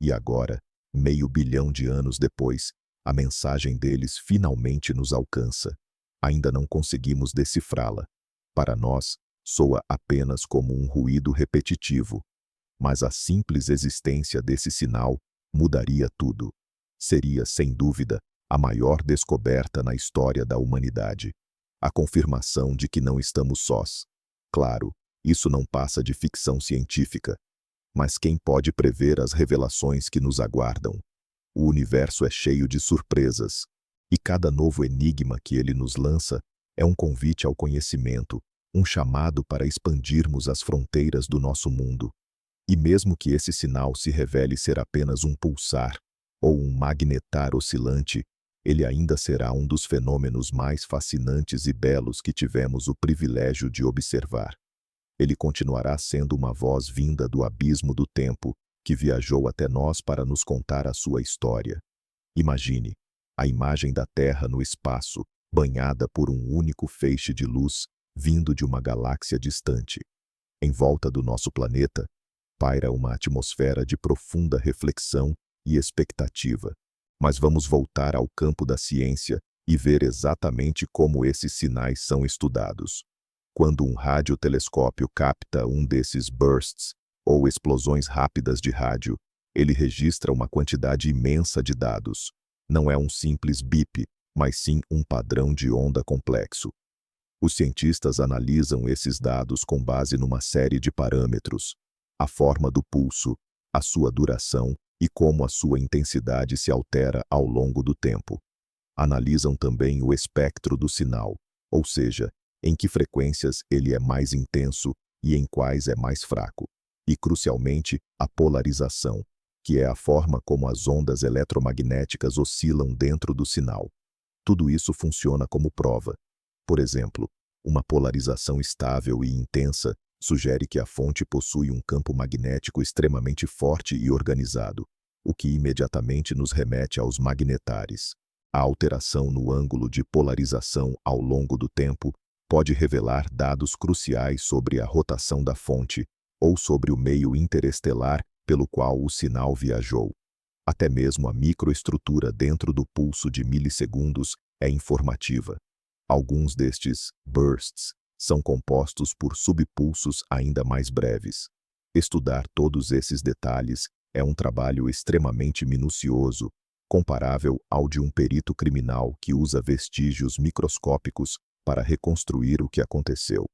E agora, 500 milhões de anos depois, a mensagem deles finalmente nos alcança. Ainda não conseguimos decifrá-la. Para nós, soa apenas como um ruído repetitivo. Mas a simples existência desse sinal mudaria tudo. seria, sem dúvida, a maior descoberta na história da humanidade. A confirmação de que não estamos sós. Claro, isso não passa de ficção científica. Mas quem pode prever as revelações que nos aguardam? O universo é cheio de surpresas, e cada novo enigma que ele nos lança é um convite ao conhecimento, um chamado para expandirmos as fronteiras do nosso mundo. E mesmo que esse sinal se revele ser apenas um pulsar ou um magnetar oscilante, ele ainda será um dos fenômenos mais fascinantes e belos que tivemos o privilégio de observar. Ele continuará sendo uma voz vinda do abismo do tempo, que viajou até nós para nos contar a sua história. Imagine a imagem da Terra no espaço, banhada por um único feixe de luz, vindo de uma galáxia distante. Em volta do nosso planeta, paira uma atmosfera de profunda reflexão e expectativa. Mas vamos voltar ao campo da ciência e ver exatamente como esses sinais são estudados. Quando um radiotelescópio capta um desses bursts, ou explosões rápidas de rádio, ele registra uma quantidade imensa de dados. Não é um simples bip, mas sim um padrão de onda complexo. Os cientistas analisam esses dados com base numa série de parâmetros: a forma do pulso, a sua duração e como a sua intensidade se altera ao longo do tempo. Analisam também o espectro do sinal, ou seja, em que frequências ele é mais intenso e em quais é mais fraco. E, crucialmente, a polarização, que é a forma como as ondas eletromagnéticas oscilam dentro do sinal. Tudo isso funciona como prova. Por exemplo, uma polarização estável e intensa sugere que a fonte possui um campo magnético extremamente forte e organizado, o que imediatamente nos remete aos magnetares. A alteração no ângulo de polarização ao longo do tempo pode revelar dados cruciais sobre a rotação da fonte ou sobre o meio interestelar pelo qual o sinal viajou. Até mesmo a microestrutura dentro do pulso de milissegundos é informativa. Alguns destes bursts são compostos por subpulsos ainda mais breves. Estudar todos esses detalhes é um trabalho extremamente minucioso, comparável ao de um perito criminal que usa vestígios microscópicos para reconstruir o que aconteceu.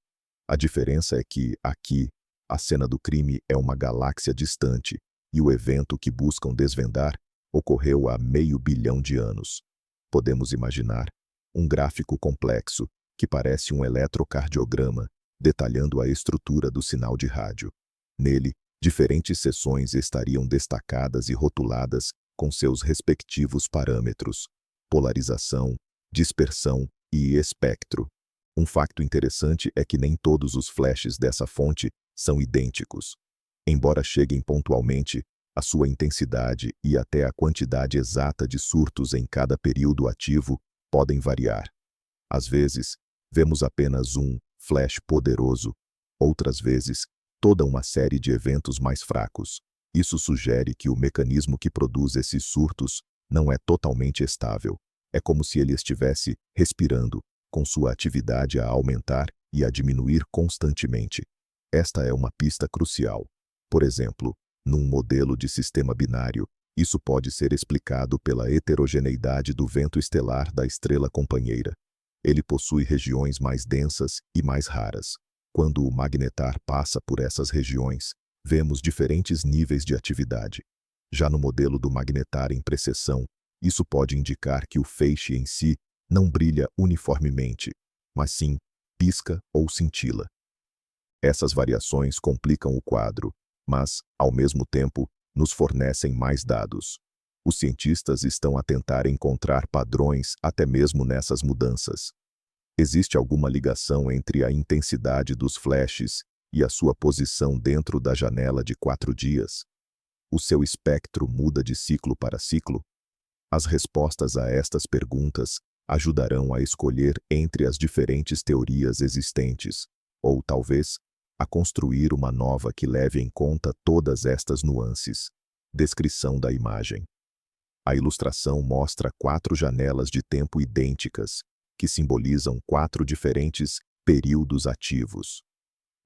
A diferença é que, aqui, a cena do crime é uma galáxia distante e o evento que buscam desvendar ocorreu há meio bilhão de anos. Podemos imaginar um gráfico complexo que parece um eletrocardiograma, detalhando a estrutura do sinal de rádio. Nele, diferentes seções estariam destacadas e rotuladas com seus respectivos parâmetros: polarização, dispersão e espectro. Um facto interessante é que nem todos os flashes dessa fonte são idênticos. Embora cheguem pontualmente, a sua intensidade e até a quantidade exata de surtos em cada período ativo podem variar. Às vezes, vemos apenas um flash poderoso, outras vezes, toda uma série de eventos mais fracos. Isso sugere que o mecanismo que produz esses surtos não é totalmente estável. É como se ele estivesse respirando, com sua atividade a aumentar e a diminuir constantemente. Esta é uma pista crucial. Por exemplo, num modelo de sistema binário, isso pode ser explicado pela heterogeneidade do vento estelar da estrela companheira. Ele possui regiões mais densas e mais raras. Quando o magnetar passa por essas regiões, vemos diferentes níveis de atividade. Já no modelo do magnetar em precessão, isso pode indicar que o feixe em si não brilha uniformemente, mas sim pisca ou cintila. Essas variações complicam o quadro, mas, ao mesmo tempo, nos fornecem mais dados. Os cientistas estão a tentar encontrar padrões até mesmo nessas mudanças. Existe alguma ligação entre a intensidade dos flashes e a sua posição dentro da janela de 4 dias? O seu espectro muda de ciclo para ciclo? As respostas a estas perguntas ajudarão a escolher entre as diferentes teorias existentes, ou talvez, a construir uma nova que leve em conta todas estas nuances. Descrição da imagem. A ilustração mostra 4 janelas de tempo idênticas, que simbolizam 4 diferentes períodos ativos.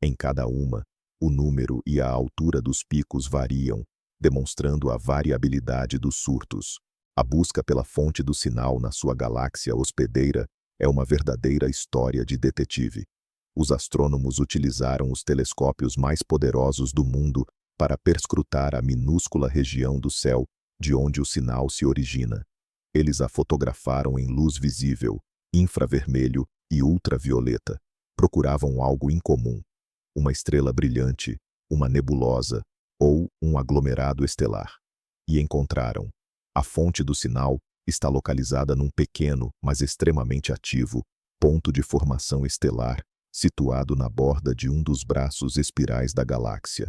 Em cada uma, o número e a altura dos picos variam, demonstrando a variabilidade dos surtos. A busca pela fonte do sinal na sua galáxia hospedeira é uma verdadeira história de detetive. Os astrônomos utilizaram os telescópios mais poderosos do mundo para perscrutar a minúscula região do céu de onde o sinal se origina. Eles a fotografaram em luz visível, infravermelho e ultravioleta. Procuravam algo incomum: uma estrela brilhante, uma nebulosa ou um aglomerado estelar. E encontraram. A fonte do sinal está localizada num pequeno, mas extremamente ativo, ponto de formação estelar, situado na borda de um dos braços espirais da galáxia.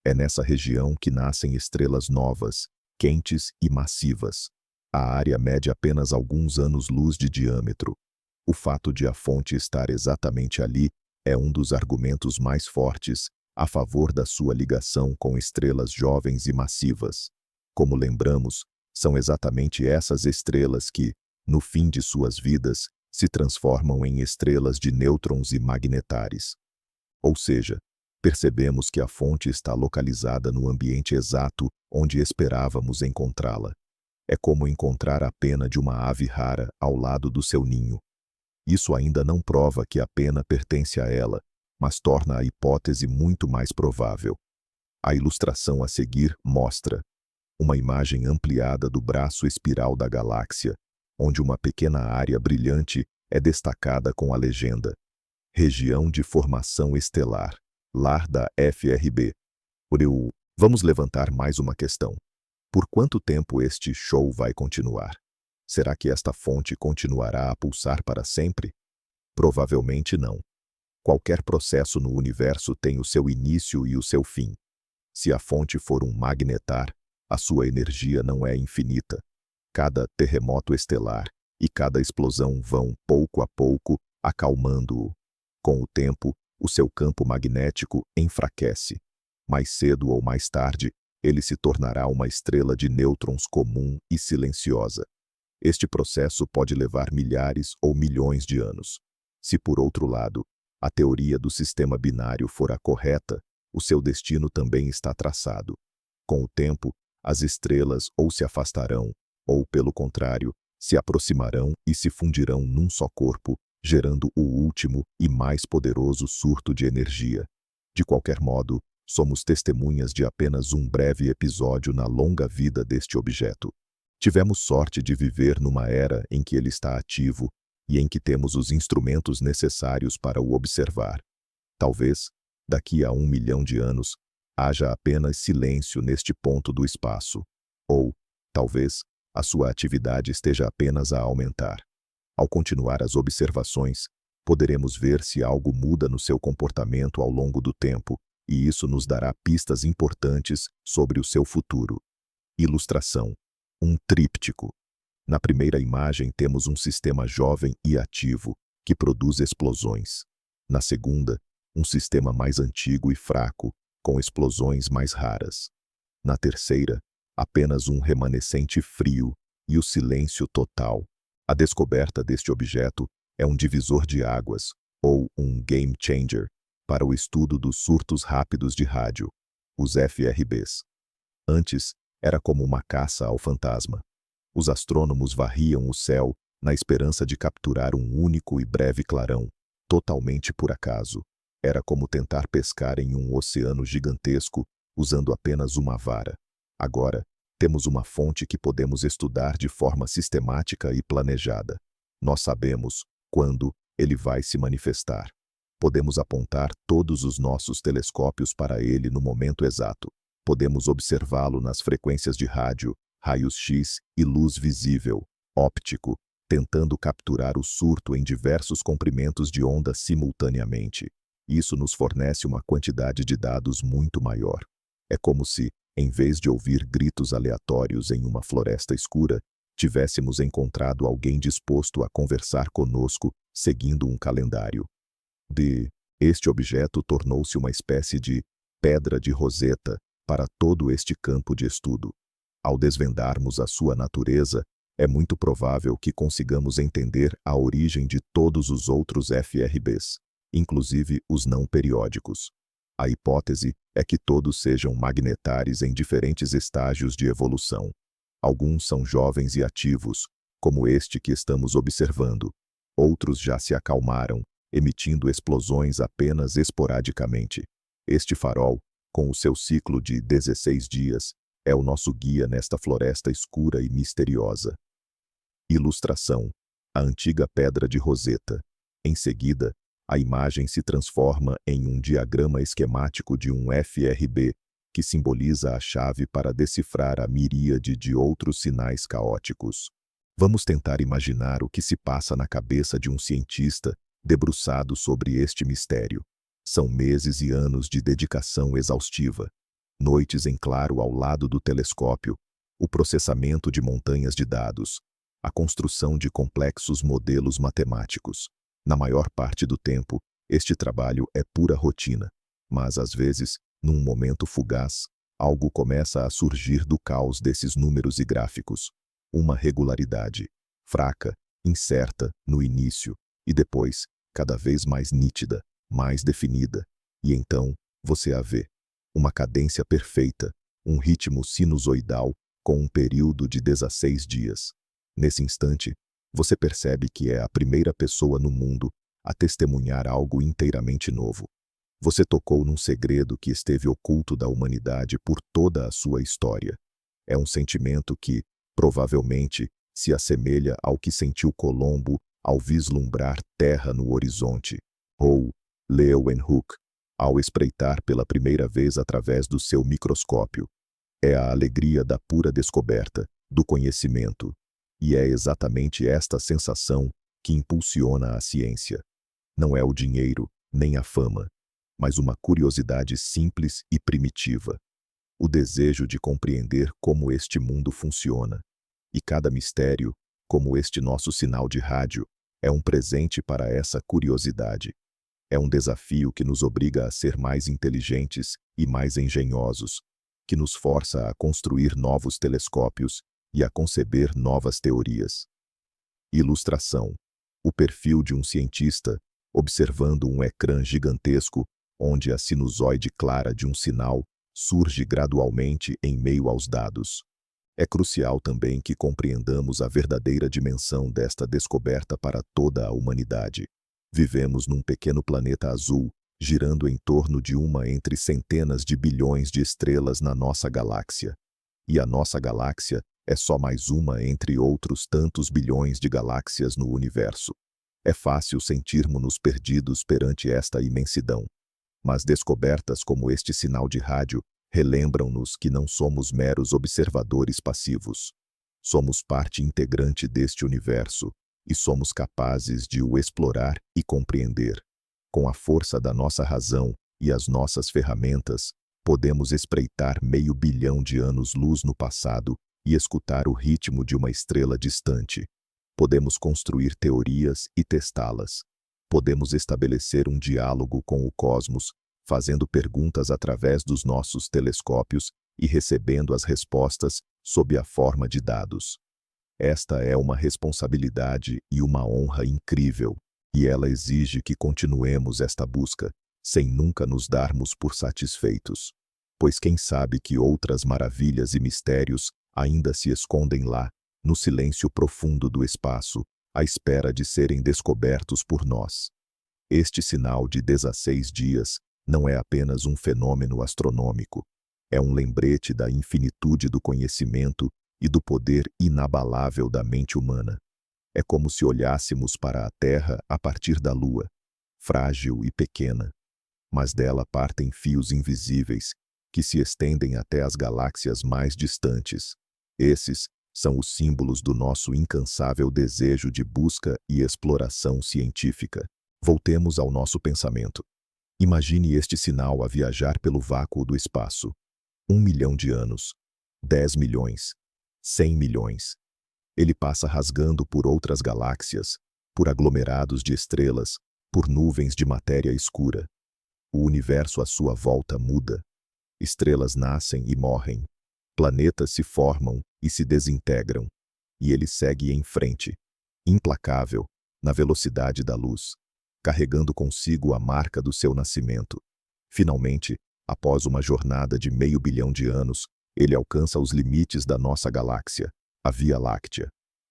É nessa região que nascem estrelas novas, quentes e massivas. A área mede apenas alguns anos-luz de diâmetro. O fato de a fonte estar exatamente ali é um dos argumentos mais fortes a favor da sua ligação com estrelas jovens e massivas. Como lembramos, são exatamente essas estrelas que, no fim de suas vidas, se transformam em estrelas de nêutrons e magnetares. Ou seja, percebemos que a fonte está localizada no ambiente exato onde esperávamos encontrá-la. É como encontrar a pena de uma ave rara ao lado do seu ninho. Isso ainda não prova que a pena pertence a ela, mas torna a hipótese muito mais provável. A ilustração a seguir mostra uma imagem ampliada do braço espiral da galáxia, onde uma pequena área brilhante é destacada com a legenda: Região de Formação Estelar, lar da FRB. Vamos levantar mais uma questão. Por quanto tempo este show vai continuar? Será que esta fonte continuará a pulsar para sempre? Provavelmente não. Qualquer processo no universo tem o seu início e o seu fim. Se a fonte for um magnetar, a sua energia não é infinita. Cada terremoto estelar e cada explosão vão, pouco a pouco, acalmando-o. Com o tempo, o seu campo magnético enfraquece. Mais cedo ou mais tarde, ele se tornará uma estrela de nêutrons comum e silenciosa. Este processo pode levar milhares ou milhões de anos. Se, por outro lado, a teoria do sistema binário for a correta, o seu destino também está traçado. Com o tempo, as estrelas ou se afastarão, ou, pelo contrário, se aproximarão e se fundirão num só corpo, gerando o último e mais poderoso surto de energia. De qualquer modo, somos testemunhas de apenas um breve episódio na longa vida deste objeto. Tivemos sorte de viver numa era em que ele está ativo e em que temos os instrumentos necessários para o observar. Talvez, daqui a 1 milhão de anos, haja apenas silêncio neste ponto do espaço. Ou, talvez, a sua atividade esteja apenas a aumentar. Ao continuar as observações, poderemos ver se algo muda no seu comportamento ao longo do tempo, e isso nos dará pistas importantes sobre o seu futuro. Ilustração: um tríptico. Na primeira imagem temos um sistema jovem e ativo, que produz explosões. Na segunda, um sistema mais antigo e fraco, com explosões mais raras. Na terceira, apenas um remanescente frio e o silêncio total. A descoberta deste objeto é um divisor de águas, ou um game changer, para o estudo dos surtos rápidos de rádio, os FRBs. Antes, era como uma caça ao fantasma. Os astrônomos varriam o céu na esperança de capturar um único e breve clarão, totalmente por acaso. Era como tentar pescar em um oceano gigantesco usando apenas uma vara. Agora, temos uma fonte que podemos estudar de forma sistemática e planejada. Nós sabemos quando ele vai se manifestar. Podemos apontar todos os nossos telescópios para ele no momento exato. Podemos observá-lo nas frequências de rádio, raios-x e luz visível, óptico, tentando capturar o surto em diversos comprimentos de onda simultaneamente. Isso nos fornece uma quantidade de dados muito maior. É como se, em vez de ouvir gritos aleatórios em uma floresta escura, tivéssemos encontrado alguém disposto a conversar conosco, seguindo um calendário. Este objeto tornou-se uma espécie de pedra de Roseta para todo este campo de estudo. Ao desvendarmos a sua natureza, é muito provável que consigamos entender a origem de todos os outros FRBs, inclusive os não periódicos. A hipótese é que todos sejam magnetares em diferentes estágios de evolução. Alguns são jovens e ativos, como este que estamos observando. Outros já se acalmaram, emitindo explosões apenas esporadicamente. Este farol, com o seu ciclo de 16 dias, é o nosso guia nesta floresta escura e misteriosa. Ilustração: a antiga pedra de Roseta. Em seguida, a imagem se transforma em um diagrama esquemático de um FRB, que simboliza a chave para decifrar a miríade de outros sinais caóticos. Vamos tentar imaginar o que se passa na cabeça de um cientista debruçado sobre este mistério. São meses e anos de dedicação exaustiva. Noites em claro ao lado do telescópio, o processamento de montanhas de dados, a construção de complexos modelos matemáticos. Na maior parte do tempo, este trabalho é pura rotina, mas às vezes, num momento fugaz, algo começa a surgir do caos desses números e gráficos. Uma regularidade, fraca, incerta no início, e depois, cada vez mais nítida, mais definida, e então, você a vê. Uma cadência perfeita, um ritmo sinusoidal com um período de 16 dias. Nesse instante, você percebe que é a primeira pessoa no mundo a testemunhar algo inteiramente novo. Você tocou num segredo que esteve oculto da humanidade por toda a sua história. É um sentimento que, provavelmente, se assemelha ao que sentiu Colombo ao vislumbrar terra no horizonte, ou Leeuwenhoek ao espreitar pela primeira vez através do seu microscópio. É a alegria da pura descoberta, do conhecimento. E é exatamente esta sensação que impulsiona a ciência. Não é o dinheiro, nem a fama, mas uma curiosidade simples e primitiva. O desejo de compreender como este mundo funciona. E cada mistério, como este nosso sinal de rádio, é um presente para essa curiosidade. É um desafio que nos obriga a ser mais inteligentes e mais engenhosos, que nos força a construir novos telescópios e a conceber novas teorias. Ilustração: o perfil de um cientista observando um ecrã gigantesco onde a sinusoide clara de um sinal surge gradualmente em meio aos dados. É crucial também que compreendamos a verdadeira dimensão desta descoberta para toda a humanidade. Vivemos num pequeno planeta azul, girando em torno de uma entre centenas de bilhões de estrelas na nossa galáxia. E a nossa galáxia é só mais uma entre outros tantos bilhões de galáxias no universo. É fácil sentirmos-nos perdidos perante esta imensidão. Mas descobertas como este sinal de rádio relembram-nos que não somos meros observadores passivos. Somos parte integrante deste universo e somos capazes de o explorar e compreender. Com a força da nossa razão e as nossas ferramentas, podemos espreitar 500 bilhão de anos-luz no passado e escutar o ritmo de uma estrela distante. Podemos construir teorias e testá-las. Podemos estabelecer um diálogo com o cosmos, fazendo perguntas através dos nossos telescópios e recebendo as respostas sob a forma de dados. Esta é uma responsabilidade e uma honra incrível, e ela exige que continuemos esta busca, sem nunca nos darmos por satisfeitos. Pois quem sabe que outras maravilhas e mistérios ainda se escondem lá, no silêncio profundo do espaço, à espera de serem descobertos por nós. Este sinal de 16 dias não é apenas um fenômeno astronômico. É um lembrete da infinitude do conhecimento e do poder inabalável da mente humana. É como se olhássemos para a Terra a partir da Lua, frágil e pequena, mas dela partem fios invisíveis que se estendem até as galáxias mais distantes. Esses são os símbolos do nosso incansável desejo de busca e exploração científica. Voltemos ao nosso pensamento. Imagine este sinal a viajar pelo vácuo do espaço. 1 milhão de anos, 10 milhões, 100 milhões. Ele passa rasgando por outras galáxias, por aglomerados de estrelas, por nuvens de matéria escura. O universo à sua volta muda. Estrelas nascem e morrem. Planetas se formam e se desintegram. E ele segue em frente, implacável, na velocidade da luz, carregando consigo a marca do seu nascimento. Finalmente, após uma jornada de 500 bilhão de anos, Ele alcança os limites da nossa galáxia, a Via Láctea.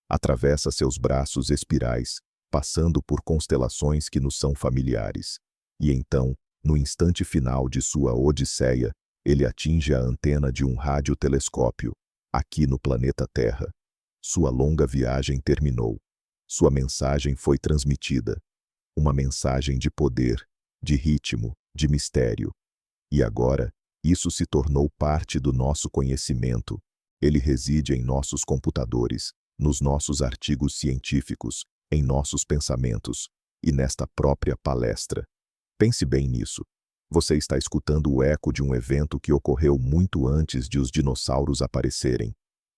Atravessa seus braços espirais, passando por constelações que nos são familiares. E então, no instante final de sua odisseia, ele atinge a antena de um radiotelescópio, aqui no planeta Terra. Sua longa viagem terminou. Sua mensagem foi transmitida. Uma mensagem de poder, de ritmo, de mistério. E agora, isso se tornou parte do nosso conhecimento. Ele reside em nossos computadores, nos nossos artigos científicos, em nossos pensamentos e nesta própria palestra. Pense bem nisso. Você está escutando o eco de um evento que ocorreu muito antes de os dinossauros aparecerem.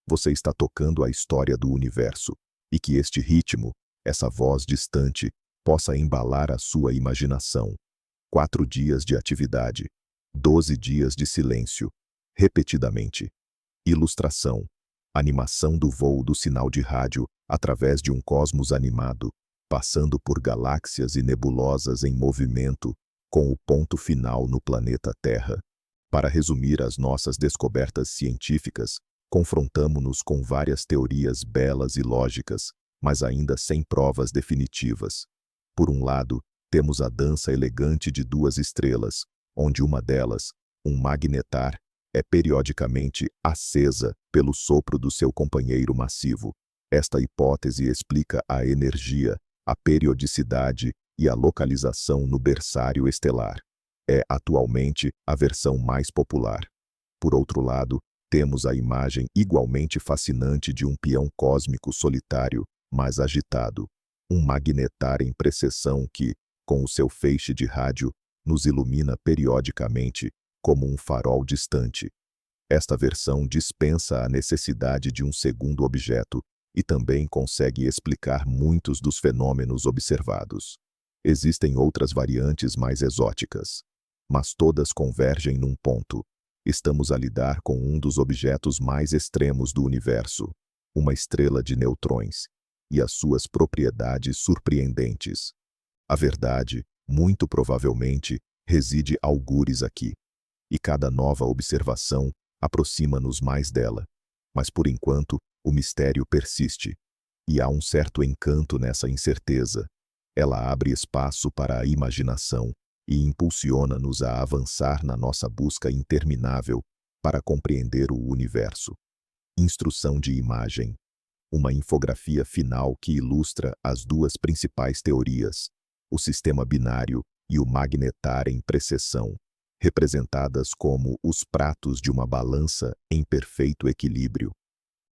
Você está tocando a história do universo, e que este ritmo, essa voz distante, possa embalar a sua imaginação. 4 dias de atividade, 12 dias de silêncio, repetidamente. Ilustração. Animação do voo do sinal de rádio através de um cosmos animado, passando por galáxias e nebulosas em movimento, com o ponto final no planeta Terra. Para resumir as nossas descobertas científicas, confrontamo-nos com várias teorias belas e lógicas, mas ainda sem provas definitivas. Por um lado, temos a dança elegante de 2 estrelas, onde uma delas, um magnetar, é periodicamente acesa pelo sopro do seu companheiro massivo. Esta hipótese explica a energia, a periodicidade e a localização no berçário estelar. É atualmente a versão mais popular. Por outro lado, temos a imagem igualmente fascinante de um peão cósmico solitário, mas agitado. Um magnetar em precessão que, com o seu feixe de rádio, nos ilumina periodicamente, como um farol distante. Esta versão dispensa a necessidade de um segundo objeto e também consegue explicar muitos dos fenômenos observados. Existem outras variantes mais exóticas, mas todas convergem num ponto. Estamos a lidar com um dos objetos mais extremos do universo, uma estrela de neutrões, e as suas propriedades surpreendentes. A verdade, muito provavelmente, reside algures aqui. E cada nova observação aproxima-nos mais dela. Mas por enquanto, o mistério persiste. E há um certo encanto nessa incerteza. Ela abre espaço para a imaginação e impulsiona-nos a avançar na nossa busca interminável para compreender o universo. Instrução de imagem. Uma infografia final que ilustra as 2 principais teorias, o sistema binário e o magnetar em precessão, representadas como os pratos de uma balança em perfeito equilíbrio.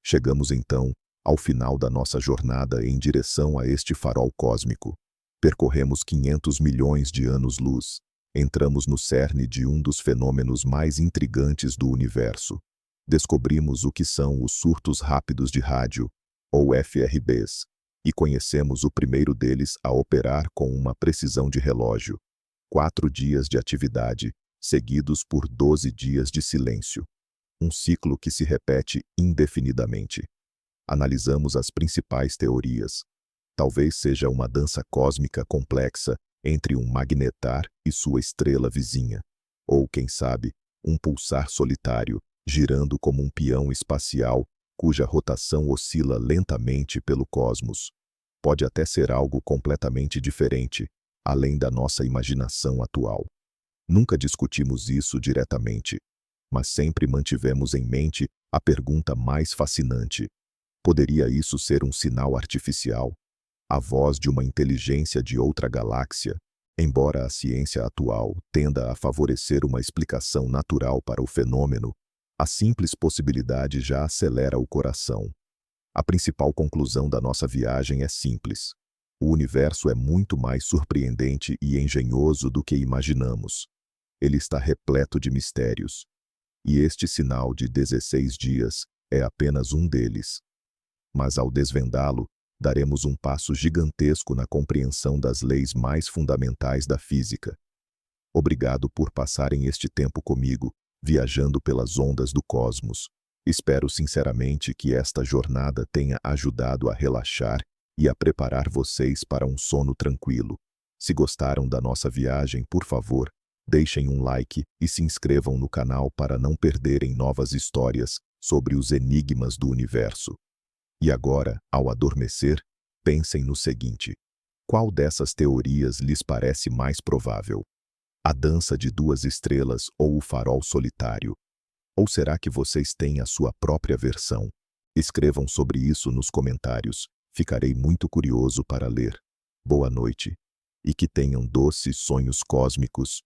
Chegamos então ao final da nossa jornada em direção a este farol cósmico. Percorremos 500 milhões de anos-luz. Entramos no cerne de um dos fenômenos mais intrigantes do universo. Descobrimos o que são os surtos rápidos de rádio, ou FRBs, e conhecemos o primeiro deles a operar com uma precisão de relógio. 4 dias de atividade, seguidos por 12 dias de silêncio. Um ciclo que se repete indefinidamente. Analisamos as principais teorias. Talvez seja uma dança cósmica complexa entre um magnetar e sua estrela vizinha. Ou, quem sabe, um pulsar solitário, girando como um peão espacial, cuja rotação oscila lentamente pelo cosmos. Pode até ser algo completamente diferente, além da nossa imaginação atual. Nunca discutimos isso diretamente, mas sempre mantivemos em mente a pergunta mais fascinante. Poderia isso ser um sinal artificial? A voz de uma inteligência de outra galáxia? Embora a ciência atual tenda a favorecer uma explicação natural para o fenômeno, a simples possibilidade já acelera o coração. A principal conclusão da nossa viagem é simples. O universo é muito mais surpreendente e engenhoso do que imaginamos. Ele está repleto de mistérios. E este sinal de 16 dias é apenas um deles. Mas ao desvendá-lo, daremos um passo gigantesco na compreensão das leis mais fundamentais da física. Obrigado por passarem este tempo comigo, viajando pelas ondas do cosmos. Espero sinceramente que esta jornada tenha ajudado a relaxar e a preparar vocês para um sono tranquilo. Se gostaram da nossa viagem, por favor, Deixem um like e se inscrevam no canal para não perderem novas histórias sobre os enigmas do universo. E agora, ao adormecer, pensem no seguinte: qual dessas teorias lhes parece mais provável? A dança de duas estrelas ou o farol solitário? Ou será que vocês têm a sua própria versão? Escrevam sobre isso nos comentários. Ficarei muito curioso para ler. Boa noite. E que tenham doces sonhos cósmicos